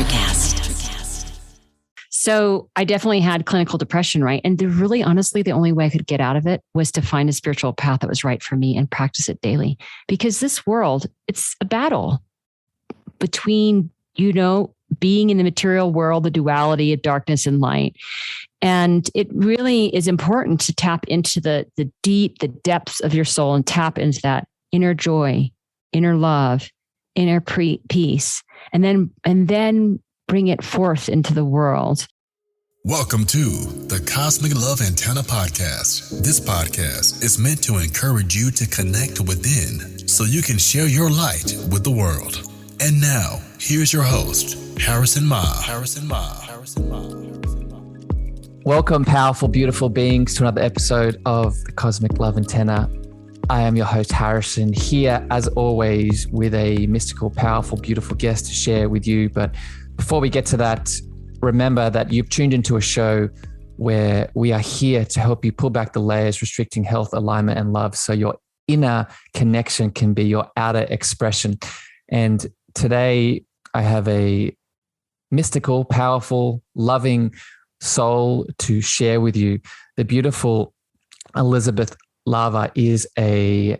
Electrocast. So I definitely had clinical depression, right? And honestly, the only way I could get out of it was to find a spiritual path that was right for me and practice it daily. Because this world, it's a battle between, being in the material world, the duality of darkness and light. And it really is important to tap into the depths of your soul and tap into that inner joy, inner love, inner peace, and then bring it forth into the world. Welcome to the Cosmic Love Antenna Podcast. This podcast is meant to encourage you to connect within so you can share your light with the world. And now, here's your host, Harrison Ma. Welcome, powerful, beautiful beings, to another episode of the Cosmic Love Antenna. I am your host, Harrison, here as always with a mystical, powerful, beautiful guest to share with you. But before we get to that, remember that you've tuned into a show where we are here to help you pull back the layers, restricting health, alignment, and love so your inner connection can be your outer expression. And today I have a mystical, powerful, loving soul to share with you. The beautiful Elisabeth Lava is a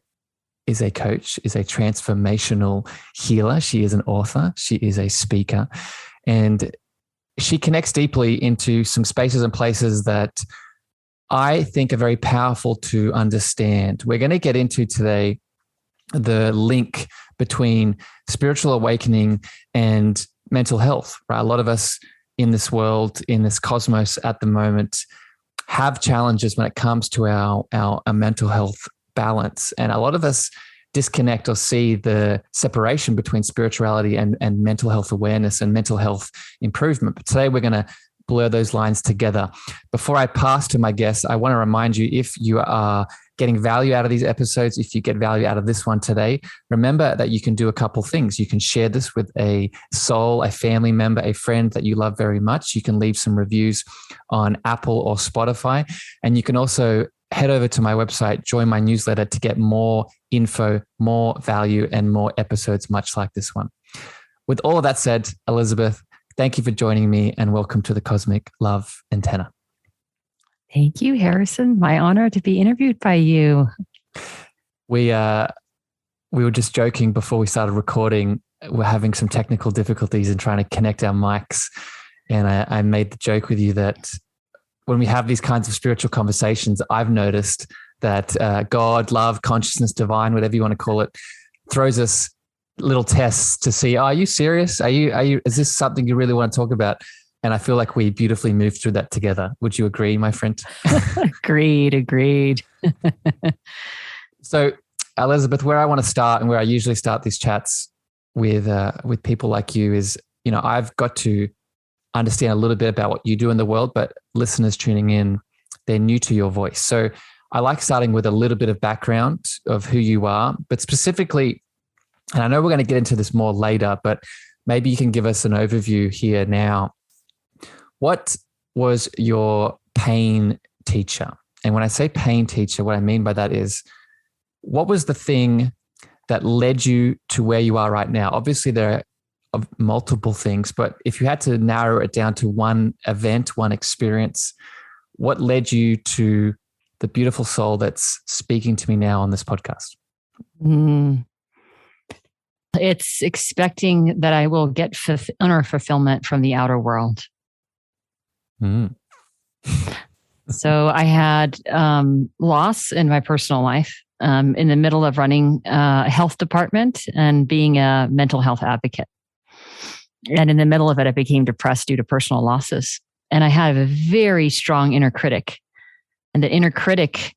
coach, is a transformational healer. She is an author. She is a speaker. And she connects deeply into some spaces and places that I think are very powerful to understand. We're going to get into today the link between spiritual awakening and mental health, right? A lot of us in this world, in this cosmos at the moment, have challenges when it comes to our mental health balance. And a lot of us disconnect or see the separation between spirituality and mental health awareness and mental health improvement. But today we're going to blur those lines together. Before I pass to my guest, I want to remind you, if you are getting value out of these episodes, if you get value out of this one today, remember that you can do a couple things. You can share this with a soul, a family member, a friend that you love very much. You can leave some reviews on Apple or Spotify. And you can also head over to my website, join my newsletter to get more info, more value, and more episodes much like this one. With all of that said, Elisabeth, thank you for joining me and welcome to the Cosmic Love Antenna. Thank you, Harrison. My honor to be interviewed by you. We were just joking before we started recording. We're having some technical difficulties in trying to connect our mics. And I made the joke with you that when we have these kinds of spiritual conversations, I've noticed that God, love, consciousness, divine, whatever you want to call it, throws us little tests to see, are you serious? Is this something you really want to talk about? And I feel like we beautifully moved through that together. Would you agree, my friend? Agreed. So, Elisabeth, where I want to start and where I usually start these chats with people like you is, I've got to understand a little bit about what you do in the world, but listeners tuning in, they're new to your voice. So I like starting with a little bit of background of who you are, but specifically, and I know we're going to get into this more later, but maybe you can give us an overview here now. What was your pain teacher? And when I say pain teacher, what I mean by that is, what was the thing that led you to where you are right now? Obviously, there are multiple things, but if you had to narrow it down to one event, one experience, what led you to the beautiful soul that's speaking to me now on this podcast? It's expecting that I will get inner fulfillment from the outer world. So I had loss in my personal life in the middle of running a health department and being a mental health advocate. And in the middle of it, I became depressed due to personal losses. And I had a very strong inner critic. And the inner critic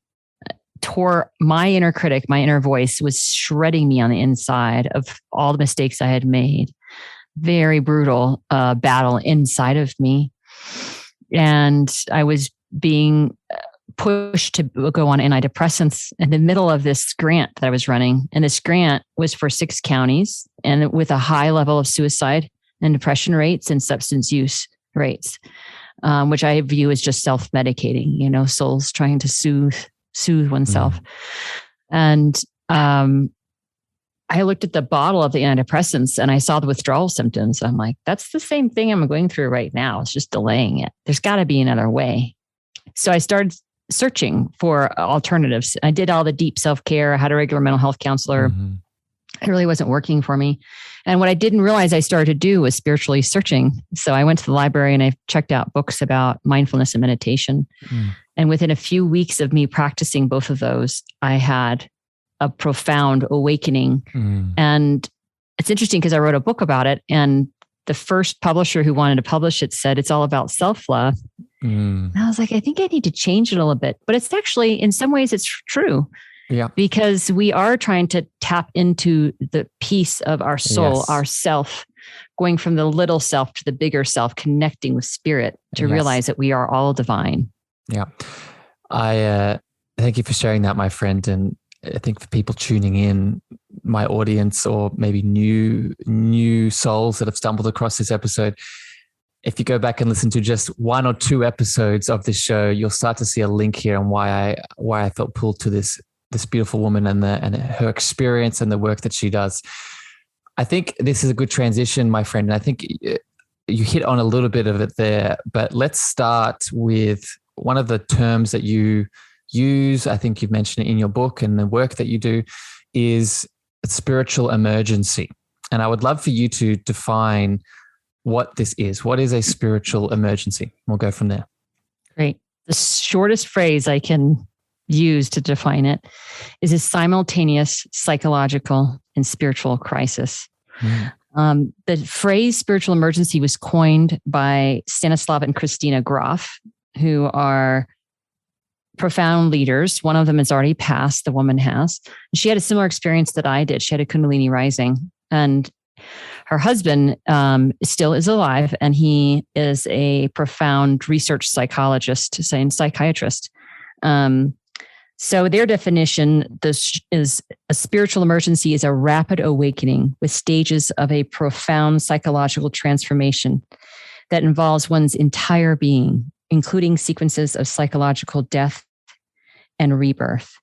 my inner voice was shredding me on the inside of all the mistakes I had made. Very brutal battle inside of me. And I was being pushed to go on antidepressants in the middle of this grant that I was running. And this grant was for 6 counties and with a high level of suicide and depression rates and substance use rates, which I view as just self-medicating, souls trying to soothe oneself. And I looked at the bottle of the antidepressants and I saw the withdrawal symptoms. I'm like, that's the same thing I'm going through right now. It's just delaying it. There's got to be another way. So I started searching for alternatives. I did all the deep self-care. I had a regular mental health counselor. It really wasn't working for me. And what I didn't realize I started to do was spiritually searching. So I went to the library and I checked out books about mindfulness and meditation. And within a few weeks of me practicing both of those, I had a profound awakening. And it's interesting because I wrote a book about it. And the first publisher who wanted to publish it said, it's all about self-love. And I was like, I think I need to change it a little bit. But it's actually, in some ways, it's true. Yeah. Because we are trying to tap into the piece of our soul, our self, going from the little self to the bigger self, connecting with spirit to realize that we are all divine. Yeah. I thank you for sharing that, my friend. And I think for people tuning in, my audience, or maybe new souls that have stumbled across this episode, if you go back and listen to just 1 or 2 episodes of this show, you'll start to see a link here on why I felt pulled to this beautiful woman and her experience and the work that she does. I think this is a good transition, my friend. And I think you hit on a little bit of it there, but let's start with one of the terms that you use. I think you've mentioned it in your book, and the work that you do is spiritual emergency. And I would love for you to define what this is. What is a spiritual emergency? We'll go from there. Great. The shortest phrase I can use to define it is a simultaneous psychological and spiritual crisis. The phrase spiritual emergency was coined by Stanislav and Christina Grof, who are profound leaders. One of them has already passed, the woman has. She had a similar experience that I did. She had a Kundalini rising, and her husband still is alive, and he is a profound research psychologist, and psychiatrist. So their definition, this is a spiritual emergency is a rapid awakening with stages of a profound psychological transformation that involves one's entire being, including sequences of psychological death and rebirth.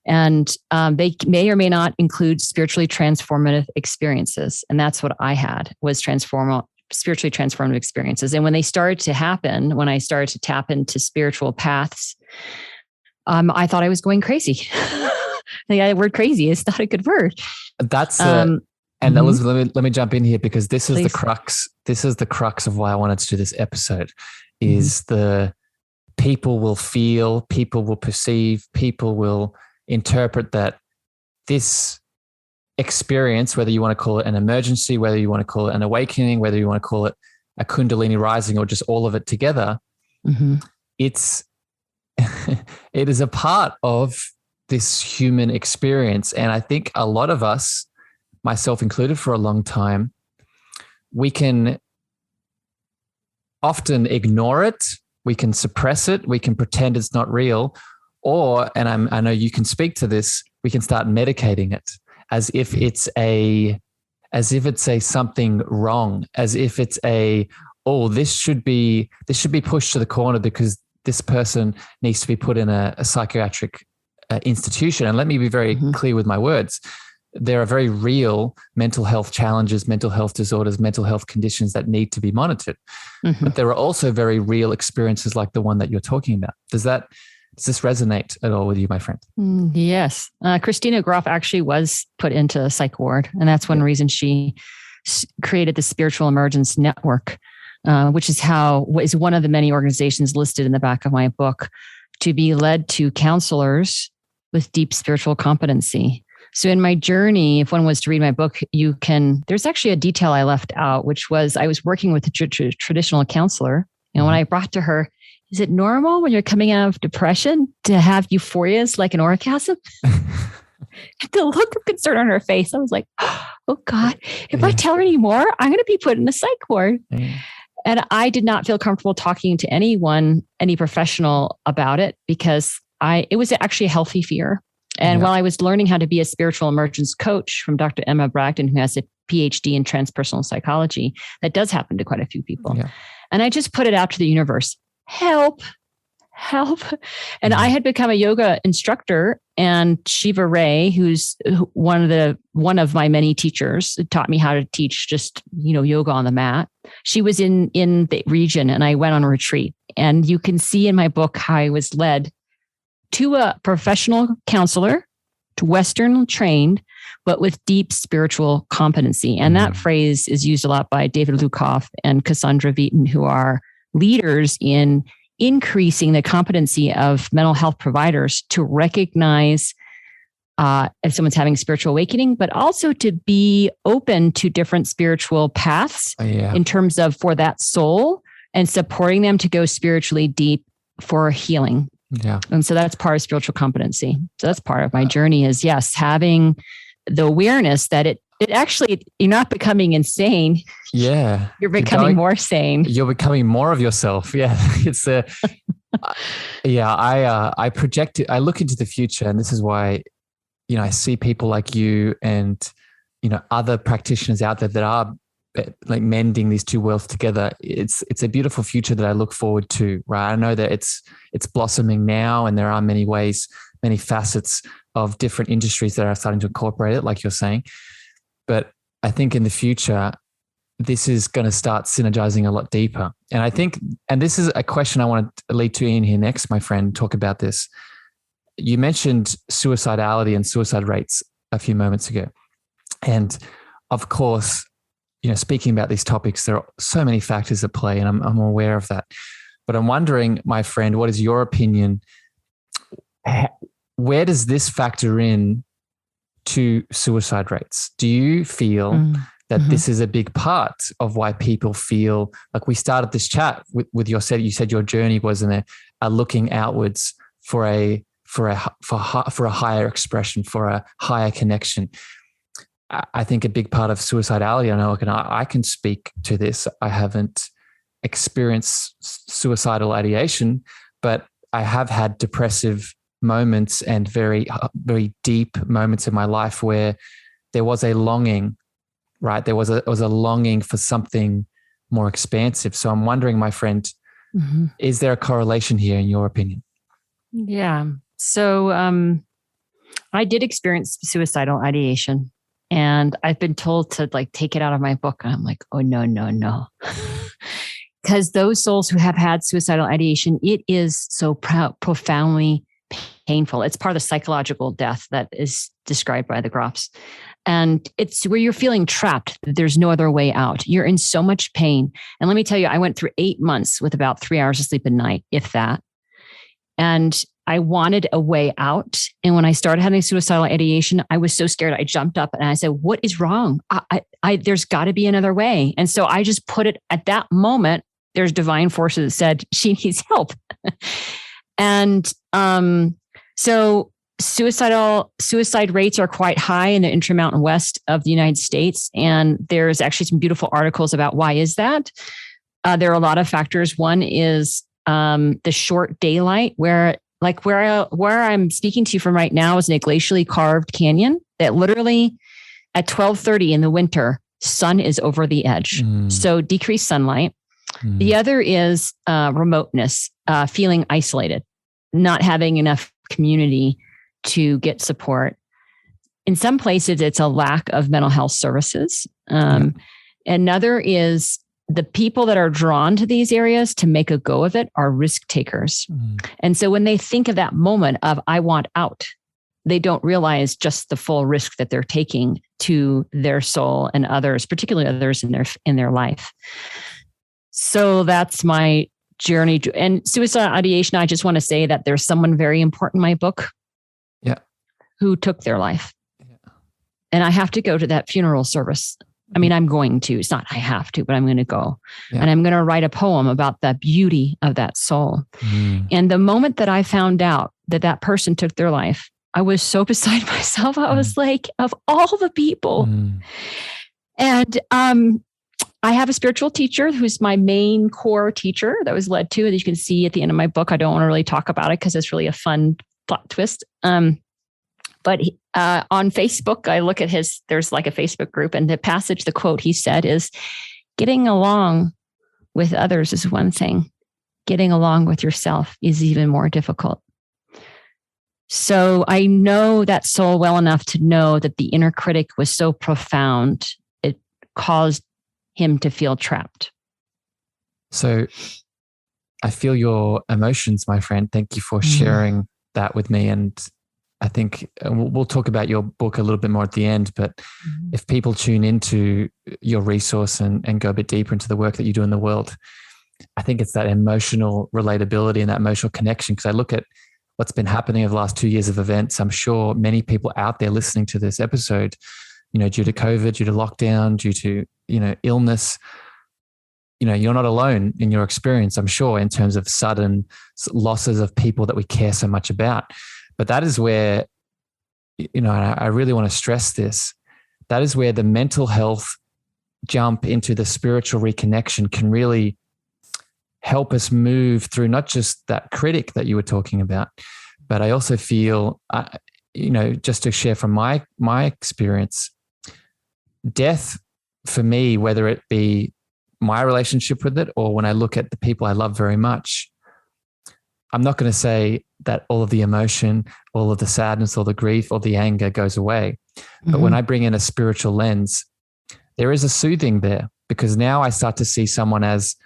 And they may or may not include spiritually transformative experiences. And that's what I had, was spiritually transformative experiences. And when they started to happen, when I started to tap into spiritual paths, I thought I was going crazy. The word crazy is not a good word. That's and Elizabeth, let me jump in here, because this is the crux. This is the crux of why I wanted to do this episode. Is the people will feel, people will perceive, people will interpret that this experience, whether you want to call it an emergency, whether you want to call it an awakening, whether you want to call it a Kundalini rising, or just all of it together, it is a part of this human experience. And I think a lot of us, myself included for a long time, we can often ignore it. We can suppress it. We can pretend it's not real. Or, and I know you can speak to this, we can start medicating it as if it's a something wrong, as if it's this should be pushed to the corner because this person needs to be put in a psychiatric institution. And let me be very clear with my words. There are very real mental health challenges, mental health disorders, mental health conditions that need to be monitored. But there are also very real experiences like the one that you're talking about. Does this resonate at all with you, my friend? Yes. Christina Grof actually was put into a psych ward. And that's one reason she created the Spiritual Emergence Network, which is one of the many organizations listed in the back of my book, to be led to counselors with deep spiritual competency. So in my journey, if one was to read my book, there's actually a detail I left out, which was I was working with a traditional counselor. And when I brought to her, is it normal when you're coming out of depression to have euphorias like an orgasm? The look of concern on her face, I was like, oh God, if I tell her anymore, I'm going to be put in a psych ward. And I did not feel comfortable talking to anyone, any professional about it, because it was actually a healthy fear. And while I was learning how to be a spiritual emergence coach from Dr. Emma Bragdon, who has a PhD in transpersonal psychology, that does happen to quite a few people. And I just put it out to the universe. Help. help. And I had become a yoga instructor, and Shiva Ray, who's one of my many teachers, taught me how to teach just, yoga on the mat. She was in the region, and I went on a retreat. And you can see in my book how I was led to a professional counselor, to Western trained, but with deep spiritual competency. And that phrase is used a lot by David Lukoff and Cassandra Veaton, who are leaders in increasing the competency of mental health providers to recognize if someone's having a spiritual awakening, but also to be open to different spiritual paths in terms of for that soul, and supporting them to go spiritually deep for healing. Yeah. And so that's part of spiritual competency. So that's part of my journey is, yes, having the awareness that it actually, you're not becoming insane. Yeah. You're becoming more sane. You're becoming more of yourself. Yeah. It's I project it. I look into the future, and this is why, I see people like you and, other practitioners out there that are like mending these two worlds together. It's a beautiful future that I look forward to, right? I know that it's blossoming now, and there are many ways, many facets of different industries that are starting to incorporate it, like you're saying. But I think in the future, this is going to start synergizing a lot deeper. And I think, and this is a question I want to lead to Ian here next, my friend, talk about this. You mentioned suicidality and suicide rates a few moments ago. And of course, speaking about these topics, there are so many factors at play, and I'm aware of that. But I'm wondering, my friend, what is your opinion? Where does this factor in to suicide rates? Do you feel that this is a big part of why people feel like we started this chat with you said your journey was in a looking outwards for a higher expression, for a higher connection. I think a big part of suicidality, I can speak to this. I haven't experienced suicidal ideation, but I have had depressive moments and very, very deep moments in my life where there was a longing, right? There was a longing for something more expansive. So I'm wondering, my friend, is there a correlation here in your opinion? Yeah. So I did experience suicidal ideation, and I've been told to take it out of my book. And I'm like, oh, no. Because those souls who have had suicidal ideation, it is so profoundly painful. It's part of the psychological death that is described by the Groffs. And it's where you're feeling trapped. There's no other way out. You're in so much pain. And let me tell you, I went through 8 months with about 3 hours of sleep a night, if that. And I wanted a way out. And when I started having suicidal ideation, I was so scared. I jumped up and I said, what is wrong? There's got to be another way. And so I just put it at that moment. There's divine forces that said she needs help. And so suicide rates are quite high in the Intermountain West of the United States. And there's actually some beautiful articles about why is that. There are a lot of factors. One is the short daylight, where I'm speaking to you from right now is in a glacially carved canyon that literally at 12:30 in the winter, sun is over the edge. So decreased sunlight. The other is remoteness, feeling isolated, not having enough community to get support. In some places, it's a lack of mental health services. Another is the people that are drawn to these areas to make a go of it are risk takers. And so when they think of that moment of, I want out, they don't realize just the full risk that they're taking to their soul and others, particularly others in their life. So that's my journey. And suicide ideation, I just want to say that there's someone very important in my book who took their life. And I have to go to that funeral service. I mean, I'm going to. It's not I have to, but I'm going to go. And I'm going to write a poem about the beauty of that soul. And the moment that I found out that that person took their life, I was so beside myself. I was like, of all the people. And I have a spiritual teacher who's my main core teacher that was led to, that you can see at the end of my book. I don't want to really talk about it because it's really a fun plot twist. But on Facebook, I look at there's like a Facebook group, and the quote he said is, getting along with others is one thing. getting along with yourself is even more difficult. So I know that soul well enough to know that the inner critic was so profound, it caused him to feel trapped. So I feel your emotions, my friend. Thank you for sharing that with me. And I think we'll talk about your book a little bit more at the end, but if people tune into your resource and go a bit deeper into the work that you do in the world, I think it's that emotional relatability and that emotional connection. Because I look at what's been happening over the last 2 years of events. I'm sure many people out there listening to this episode, due to COVID, due to lockdown, due to, illness, you're not alone in your experience, I'm sure, in terms of sudden losses of people that we care so much about. But that is where, I really want to stress this, that is where the mental health jump into the spiritual reconnection can really help us move through not just that critic that you were talking about, but I also feel, just to share from my experience, death for me, whether it be my relationship with it or when I look at the people I love very much, I'm not going to say that all of the emotion, all of the sadness, all the grief, all the anger goes away. But when I bring in a spiritual lens, there is a soothing there, because now I start to see someone as,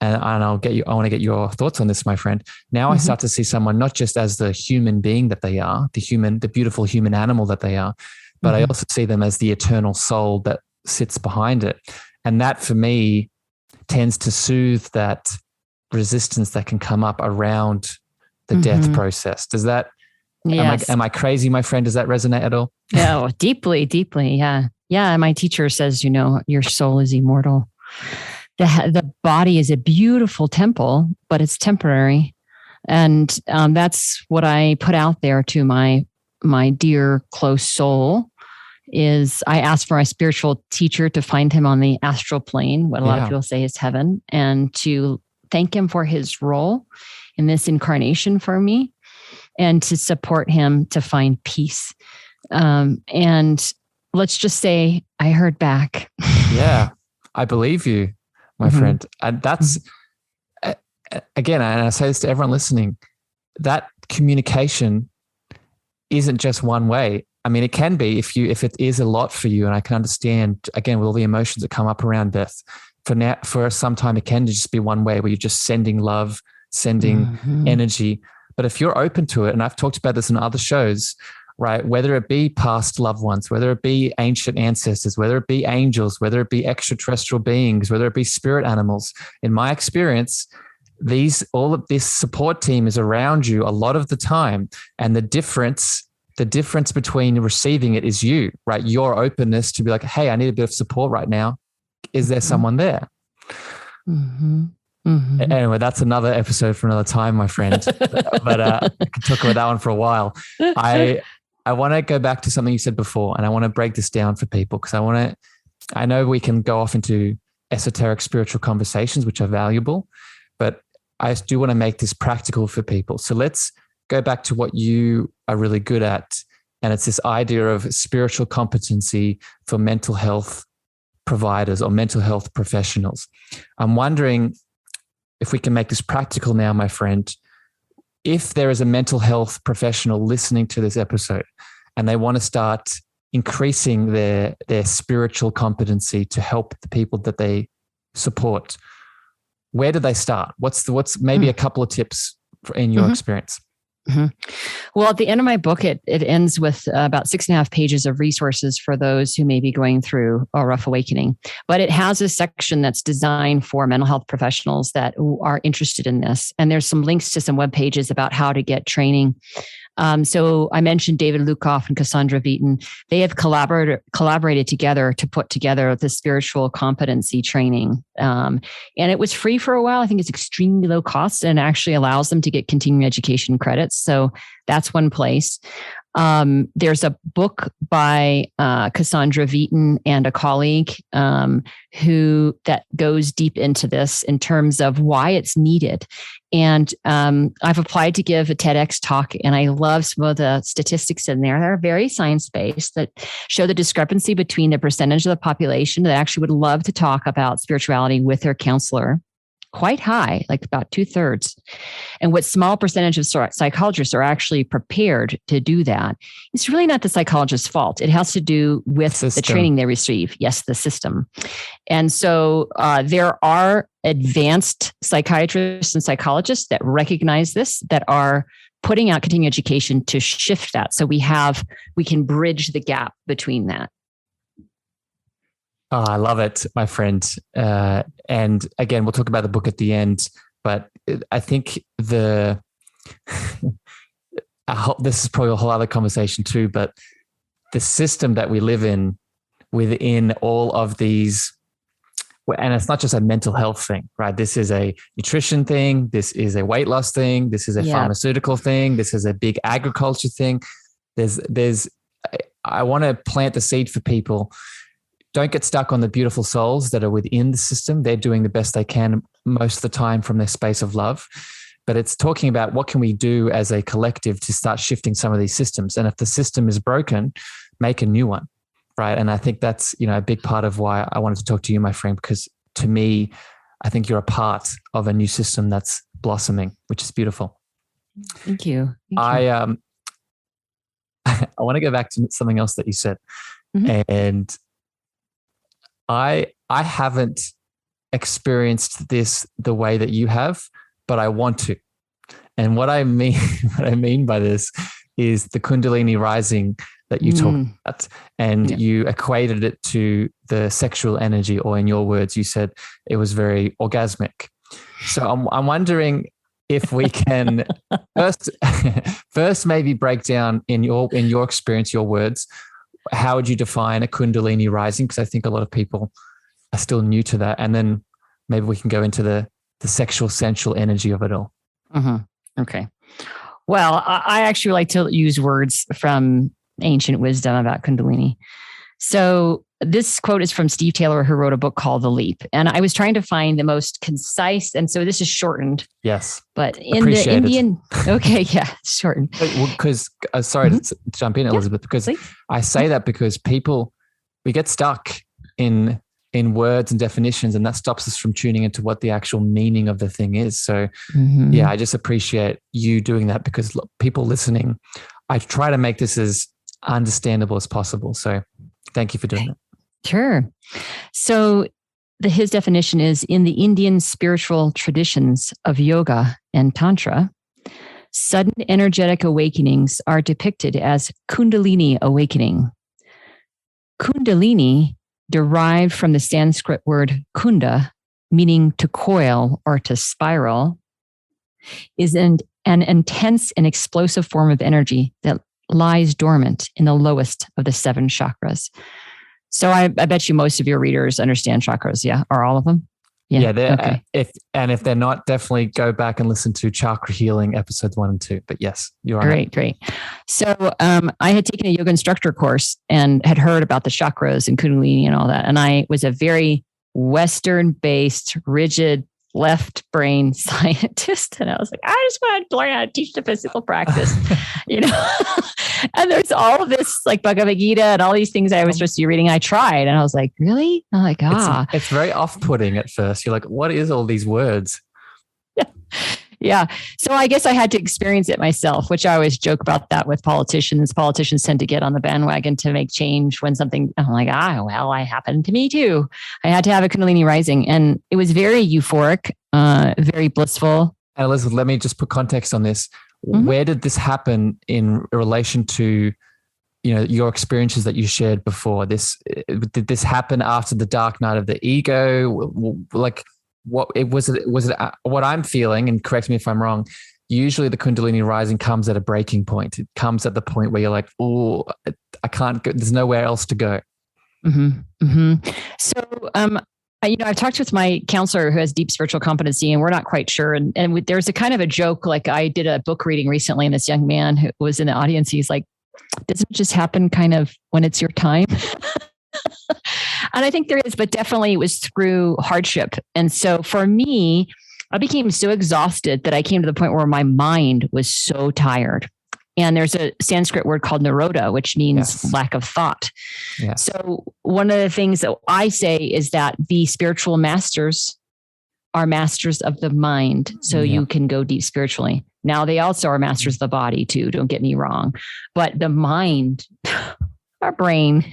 and I want to get your thoughts on this, my friend. Now I start to see someone not just as the human being that they are, the beautiful human animal that they are, but I also see them as the eternal soul that sits behind it. And that for me tends to soothe that resistance that can come up around the death process. Does that, am I crazy, my friend? Does that resonate at all? Oh, deeply, deeply. Yeah. Yeah. My teacher says, your soul is immortal. The body is a beautiful temple, but it's temporary. And that's what I put out there to my dear close soul. Is I asked for my spiritual teacher to find him on the astral plane, what a lot of people say is heaven, and to thank him for his role in this incarnation for me, and to support him to find peace. And let's just say I heard back. Yeah, I believe you, my friend. And that's, again, and I say this to everyone listening, that communication isn't just one way. I mean, it can be if it is a lot for you, and I can understand, again, with all the emotions that come up around death. For some time, it can just be one way where you're just sending love, sending energy. But if you're open to it, and I've talked about this in other shows, right? Whether it be past loved ones, whether it be ancient ancestors, whether it be angels, whether it be extraterrestrial beings, whether it be spirit animals, in my experience, all of this support team is around you a lot of the time. And the difference between receiving it is you, right? Your openness to be like, hey, I need a bit of support right now. Is there someone there? Anyway, that's another episode for another time, my friend. But I can talk about that one for a while. I want to go back to something you said before, and I want to break this down for people, because I know we can go off into esoteric spiritual conversations, which are valuable, but I do want to make this practical for people. So let's go back to what you are really good at. And it's this idea of spiritual competency for mental health providers or mental health professionals. I'm wondering if we can make this practical now, my friend. If there is a mental health professional listening to this episode and they want to start increasing their spiritual competency to help the people that they support, where do they start? What's maybe a couple of tips in your experience? Well, at the end of my book, it ends with about 6.5 pages of resources for those who may be going through a rough awakening. But it has a section that's designed for mental health professionals that are interested in this. And there's some links to some web pages about how to get training. So I mentioned David Lukoff and Cassandra Veaton. They have collaborated together to put together the spiritual competency training. And it was free for a while. I think it's extremely low cost and actually allows them to get continuing education credits. So that's one place. There's a book by Cassandra Veaton and a colleague that goes deep into this in terms of why it's needed. And I've applied to give a TEDx talk, and I love some of the statistics in there. They're very science-based that show the discrepancy between the percentage of the population that actually would love to talk about spirituality with their counselor quite high, like about 2/3. And what small percentage of psychologists are actually prepared to do that, it's really not the psychologist's fault. It has to do with the training they receive. Yes, the system. And so there are advanced psychiatrists and psychologists that recognize this, that are putting out continuing education to shift that. So we can bridge the gap between that. Oh, I love it, my friend. And again, we'll talk about the book at the end, but I think this is probably a whole other conversation too, but the system that we live in within all of these, and it's not just a mental health thing, right? This is a nutrition thing. This is a weight loss thing. This is a pharmaceutical thing. This is a big agriculture thing. I want to plant the seed for people. Don't get stuck on the beautiful souls that are within the system. They're doing the best they can most of the time from their space of love. But it's talking about what can we do as a collective to start shifting some of these systems. And if the system is broken, make a new one, right? And I think that's, a big part of why I wanted to talk to you, my friend, because to me, I think you're a part of a new system that's blossoming, which is beautiful. Thank you. I want to go back to something else that you said. Mm-hmm. And I haven't experienced this the way that you have, but I want to. And what I mean by this is the Kundalini rising that you talked about, and you equated it to the sexual energy, or in your words, you said it was very orgasmic. So I'm wondering if we can first maybe break down in your experience, your words. How would you define a Kundalini rising? Because I think a lot of people are still new to that. And then maybe we can go into the sexual, sensual energy of it all. Mm-hmm. Okay. Well, I actually like to use words from ancient wisdom about Kundalini. So this quote is from Steve Taylor, who wrote a book called The Leap. And I was trying to find the most concise, and so this is shortened. Yes. But in the Indian, shortened. Because, sorry to jump in, Elisabeth, because please. I say that because we get stuck in words and definitions, and that stops us from tuning into what the actual meaning of the thing is. So I just appreciate you doing that, because people listening, I try to make this as understandable as possible. So thank you for doing that. Sure. So his definition is, in the Indian spiritual traditions of yoga and tantra, sudden energetic awakenings are depicted as Kundalini awakening. Kundalini, derived from the Sanskrit word kunda, meaning to coil or to spiral, is an intense and explosive form of energy that lies dormant in the lowest of the 7 chakras. So I bet you most of your readers understand chakras, or all of them? Yeah, okay. If they're not, definitely go back and listen to Chakra Healing episodes 1 and 2. But yes, you're right. Great. So I had taken a yoga instructor course and had heard about the chakras and Kundalini and all that. And I was a very Western-based, rigid, left brain scientist. And I was like, I just want to learn how to teach the physical practice, And there's all of this like Bhagavad Gita and all these things I was supposed to be reading. I tried and I was like, really? I'm like, It's very off-putting at first. You're like, what is all these words? Yeah. So I guess I had to experience it myself, which I always joke about that with politicians. Politicians tend to get on the bandwagon to make change when something, I'm like, it happened to me too. I had to have a Kundalini rising, and it was very euphoric, very blissful. And Elizabeth, let me just put context on this. Mm-hmm. Where did this happen in relation to, your experiences that you shared before? Did this happen after the dark night of the ego? Like, what I'm feeling, and correct me if I'm wrong, usually the Kundalini rising comes at a breaking point. It comes at the point where you're like, oh, I can't go, there's nowhere else to go. Mm-hmm. Mm-hmm. So, I've talked with my counselor who has deep spiritual competency, and we're not quite sure. And there's a kind of a joke, like I did a book reading recently, and this young man who was in the audience, he's like, doesn't it just happen kind of when it's your time? And I think there is, but definitely it was through hardship. And so for me, I became so exhausted that I came to the point where my mind was so tired. And there's a Sanskrit word called nirodha, which means lack of thought. Yes. So one of the things that I say is that the spiritual masters are masters of the mind, so you can go deep spiritually. Now, they also are masters of the body too, don't get me wrong. But the mind, our brain,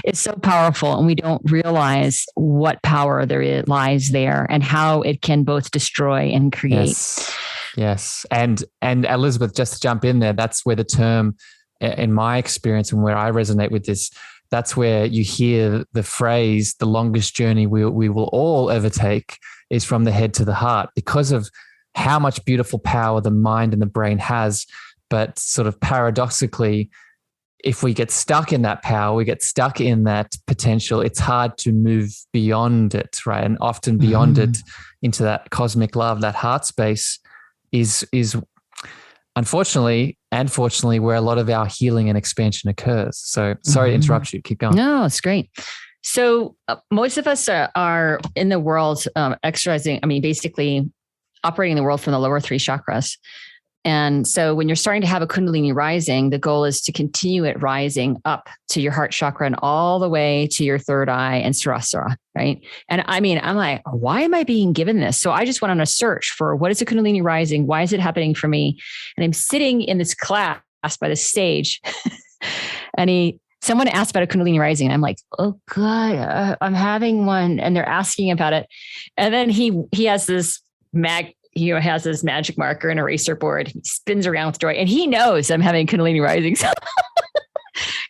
is so powerful, and we don't realize what power lies there and how it can both destroy and create. Yes. And Elisabeth, just to jump in there, that's where the term, in my experience and where I resonate with this, that's where you hear the phrase, the longest journey we will all ever take is from the head to the heart, because of how much beautiful power the mind and the brain has. But sort of paradoxically, if we get stuck in that power, we get stuck in that potential, it's hard to move beyond it, right? And often beyond it into that cosmic love, that heart space is unfortunately and fortunately where a lot of our healing and expansion occurs. So sorry to interrupt you. Keep going. No, it's great. So most of us are in the world exercising, basically operating the world from the lower three chakras. And so when you're starting to have a Kundalini rising, the goal is to continue it rising up to your heart chakra and all the way to your third eye and Sahasrara, right? And I'm like, why am I being given this? So I just went on a search for what is a Kundalini rising? Why is it happening for me? And I'm sitting in this class by the stage and someone asked about a Kundalini rising. And I'm like, oh God, I'm having one. And they're asking about it. And then he has this has this magic marker and eraser board. He spins around with joy, and he knows I'm having Kundalini risings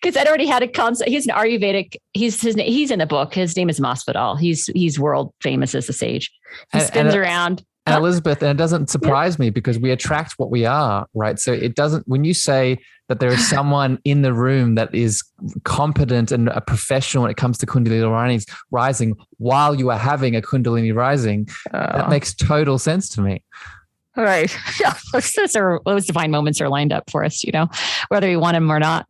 because I'd already had a concept. He's an Ayurvedic. He's in the book. His name is Masvidal. He's world famous as a sage. He spins around. And Elisabeth, and it doesn't surprise me because we attract what we are, right? So it doesn't, when you say that there is someone in the room that is competent and a professional when it comes to Kundalini rising while you are having a Kundalini rising, that makes total sense to me. All right. Yeah, those divine moments are lined up for us, whether we want them or not.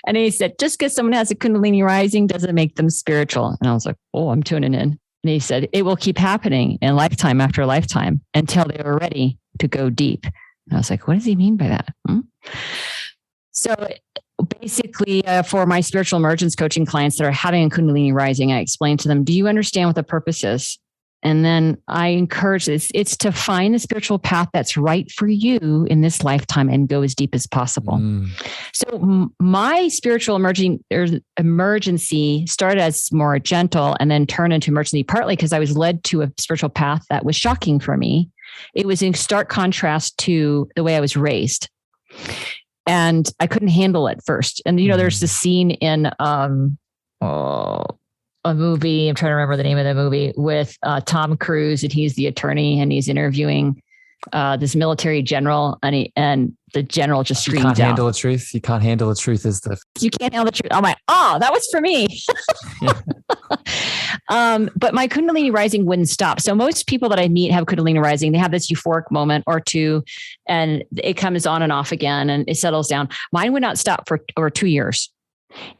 And he said, just because someone has a Kundalini rising doesn't make them spiritual. And I was like, oh, I'm tuning in. And he said, it will keep happening in lifetime after lifetime until they are ready to go deep. And I was like, what does he mean by that? So basically, for my spiritual emergence coaching clients that are having a Kundalini rising, I explain to them, do you understand what the purpose is? And then I encourage this. It's to find the spiritual path that's right for you in this lifetime and go as deep as possible. So my spiritual emergency started as more gentle and then turned into emergency, partly because I was led to a spiritual path that was shocking for me. It was in stark contrast to the way I was raised. And I couldn't handle it first. And, there's this scene in a movie, I'm trying to remember the name of the movie, with Tom Cruise, and he's the attorney and he's interviewing this military general, and the general just screams out. You can't handle the truth. You can't handle the truth you can't handle the truth. I'm like, that was for me. But my Kundalini rising wouldn't stop. So most people that I meet have Kundalini rising. They have this euphoric moment or two, and it comes on and off again, and it settles down. Mine would not stop for over 2 years.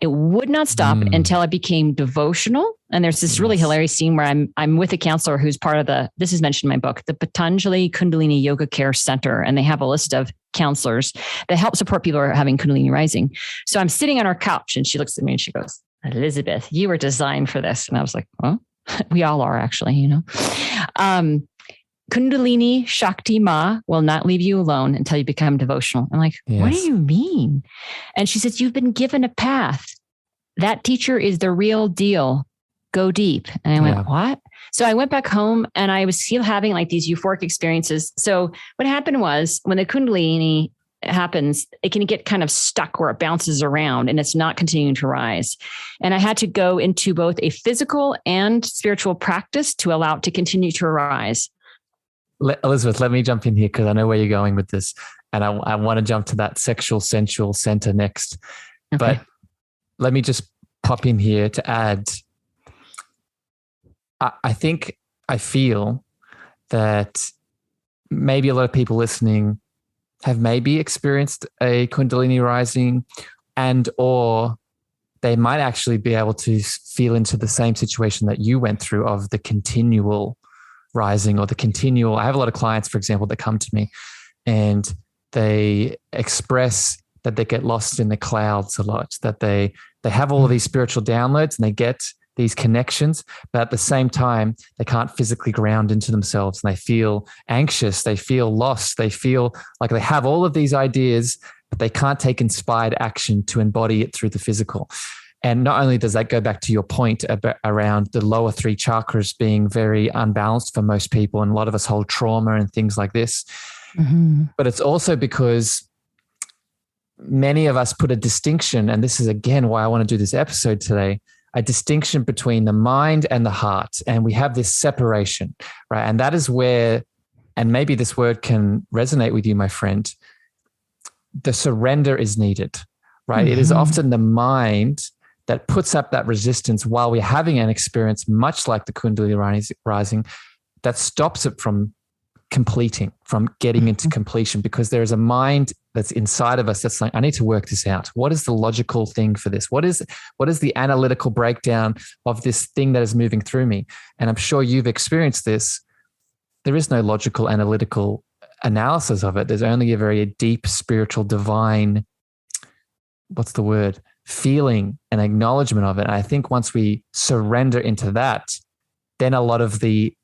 It would not stop until I became devotional. And there's this really hilarious scene where I'm with a counselor who's part of this is mentioned in my book, the Patanjali Kundalini Yoga Care Center. And they have a list of counselors that help support people who are having Kundalini rising. So I'm sitting on our couch and she looks at me and she goes, Elisabeth, you were designed for this. And I was like, well, we all are actually, Kundalini Shakti Ma will not leave you alone until you become devotional. I'm like, What do you mean? And she says, you've been given a path. That teacher is the real deal. Go deep. And I went, what? So I went back home and I was still having like these euphoric experiences. So what happened was when the Kundalini happens, it can get kind of stuck where it bounces around and it's not continuing to rise. And I had to go into both a physical and spiritual practice to allow it to continue to arise. Elisabeth, let me jump in here because I know where you're going with this. And I want to jump to that sexual sensual center next. Okay. But let me just pop in here to add, I feel that maybe a lot of people listening have maybe experienced a Kundalini rising, and or they might actually be able to feel into the same situation that you went through of the continual rising or the continual. I have a lot of clients, for example, that come to me and they express that they get lost in the clouds a lot, that they have all of these spiritual downloads and they get these connections, but at the same time, they can't physically ground into themselves, and they feel anxious, they feel lost, they feel like they have all of these ideas, but they can't take inspired action to embody it through the physical. And not only does that go back to your point around the lower three chakras being very unbalanced for most people, and a lot of us hold trauma and things like this, but it's also because many of us put a distinction, and this is again why I want to do this episode today, a distinction between the mind and the heart. And we have this separation, right? And that is where, and maybe this word can resonate with you, my friend, the surrender is needed, right? It is often the mind that puts up that resistance while we're having an experience, much like the Kundalini rising, that stops it from completing, from getting into completion, because there is a mind that's inside of us that's like, I need to work this out. What is the logical thing for this? What is the analytical breakdown of this thing that is moving through me? And I'm sure you've experienced this. There is no logical, analytical analysis of it. There's only a very deep, spiritual, divine, what's the word? Feeling and acknowledgement of it. And I think once we surrender into that, then a lot of the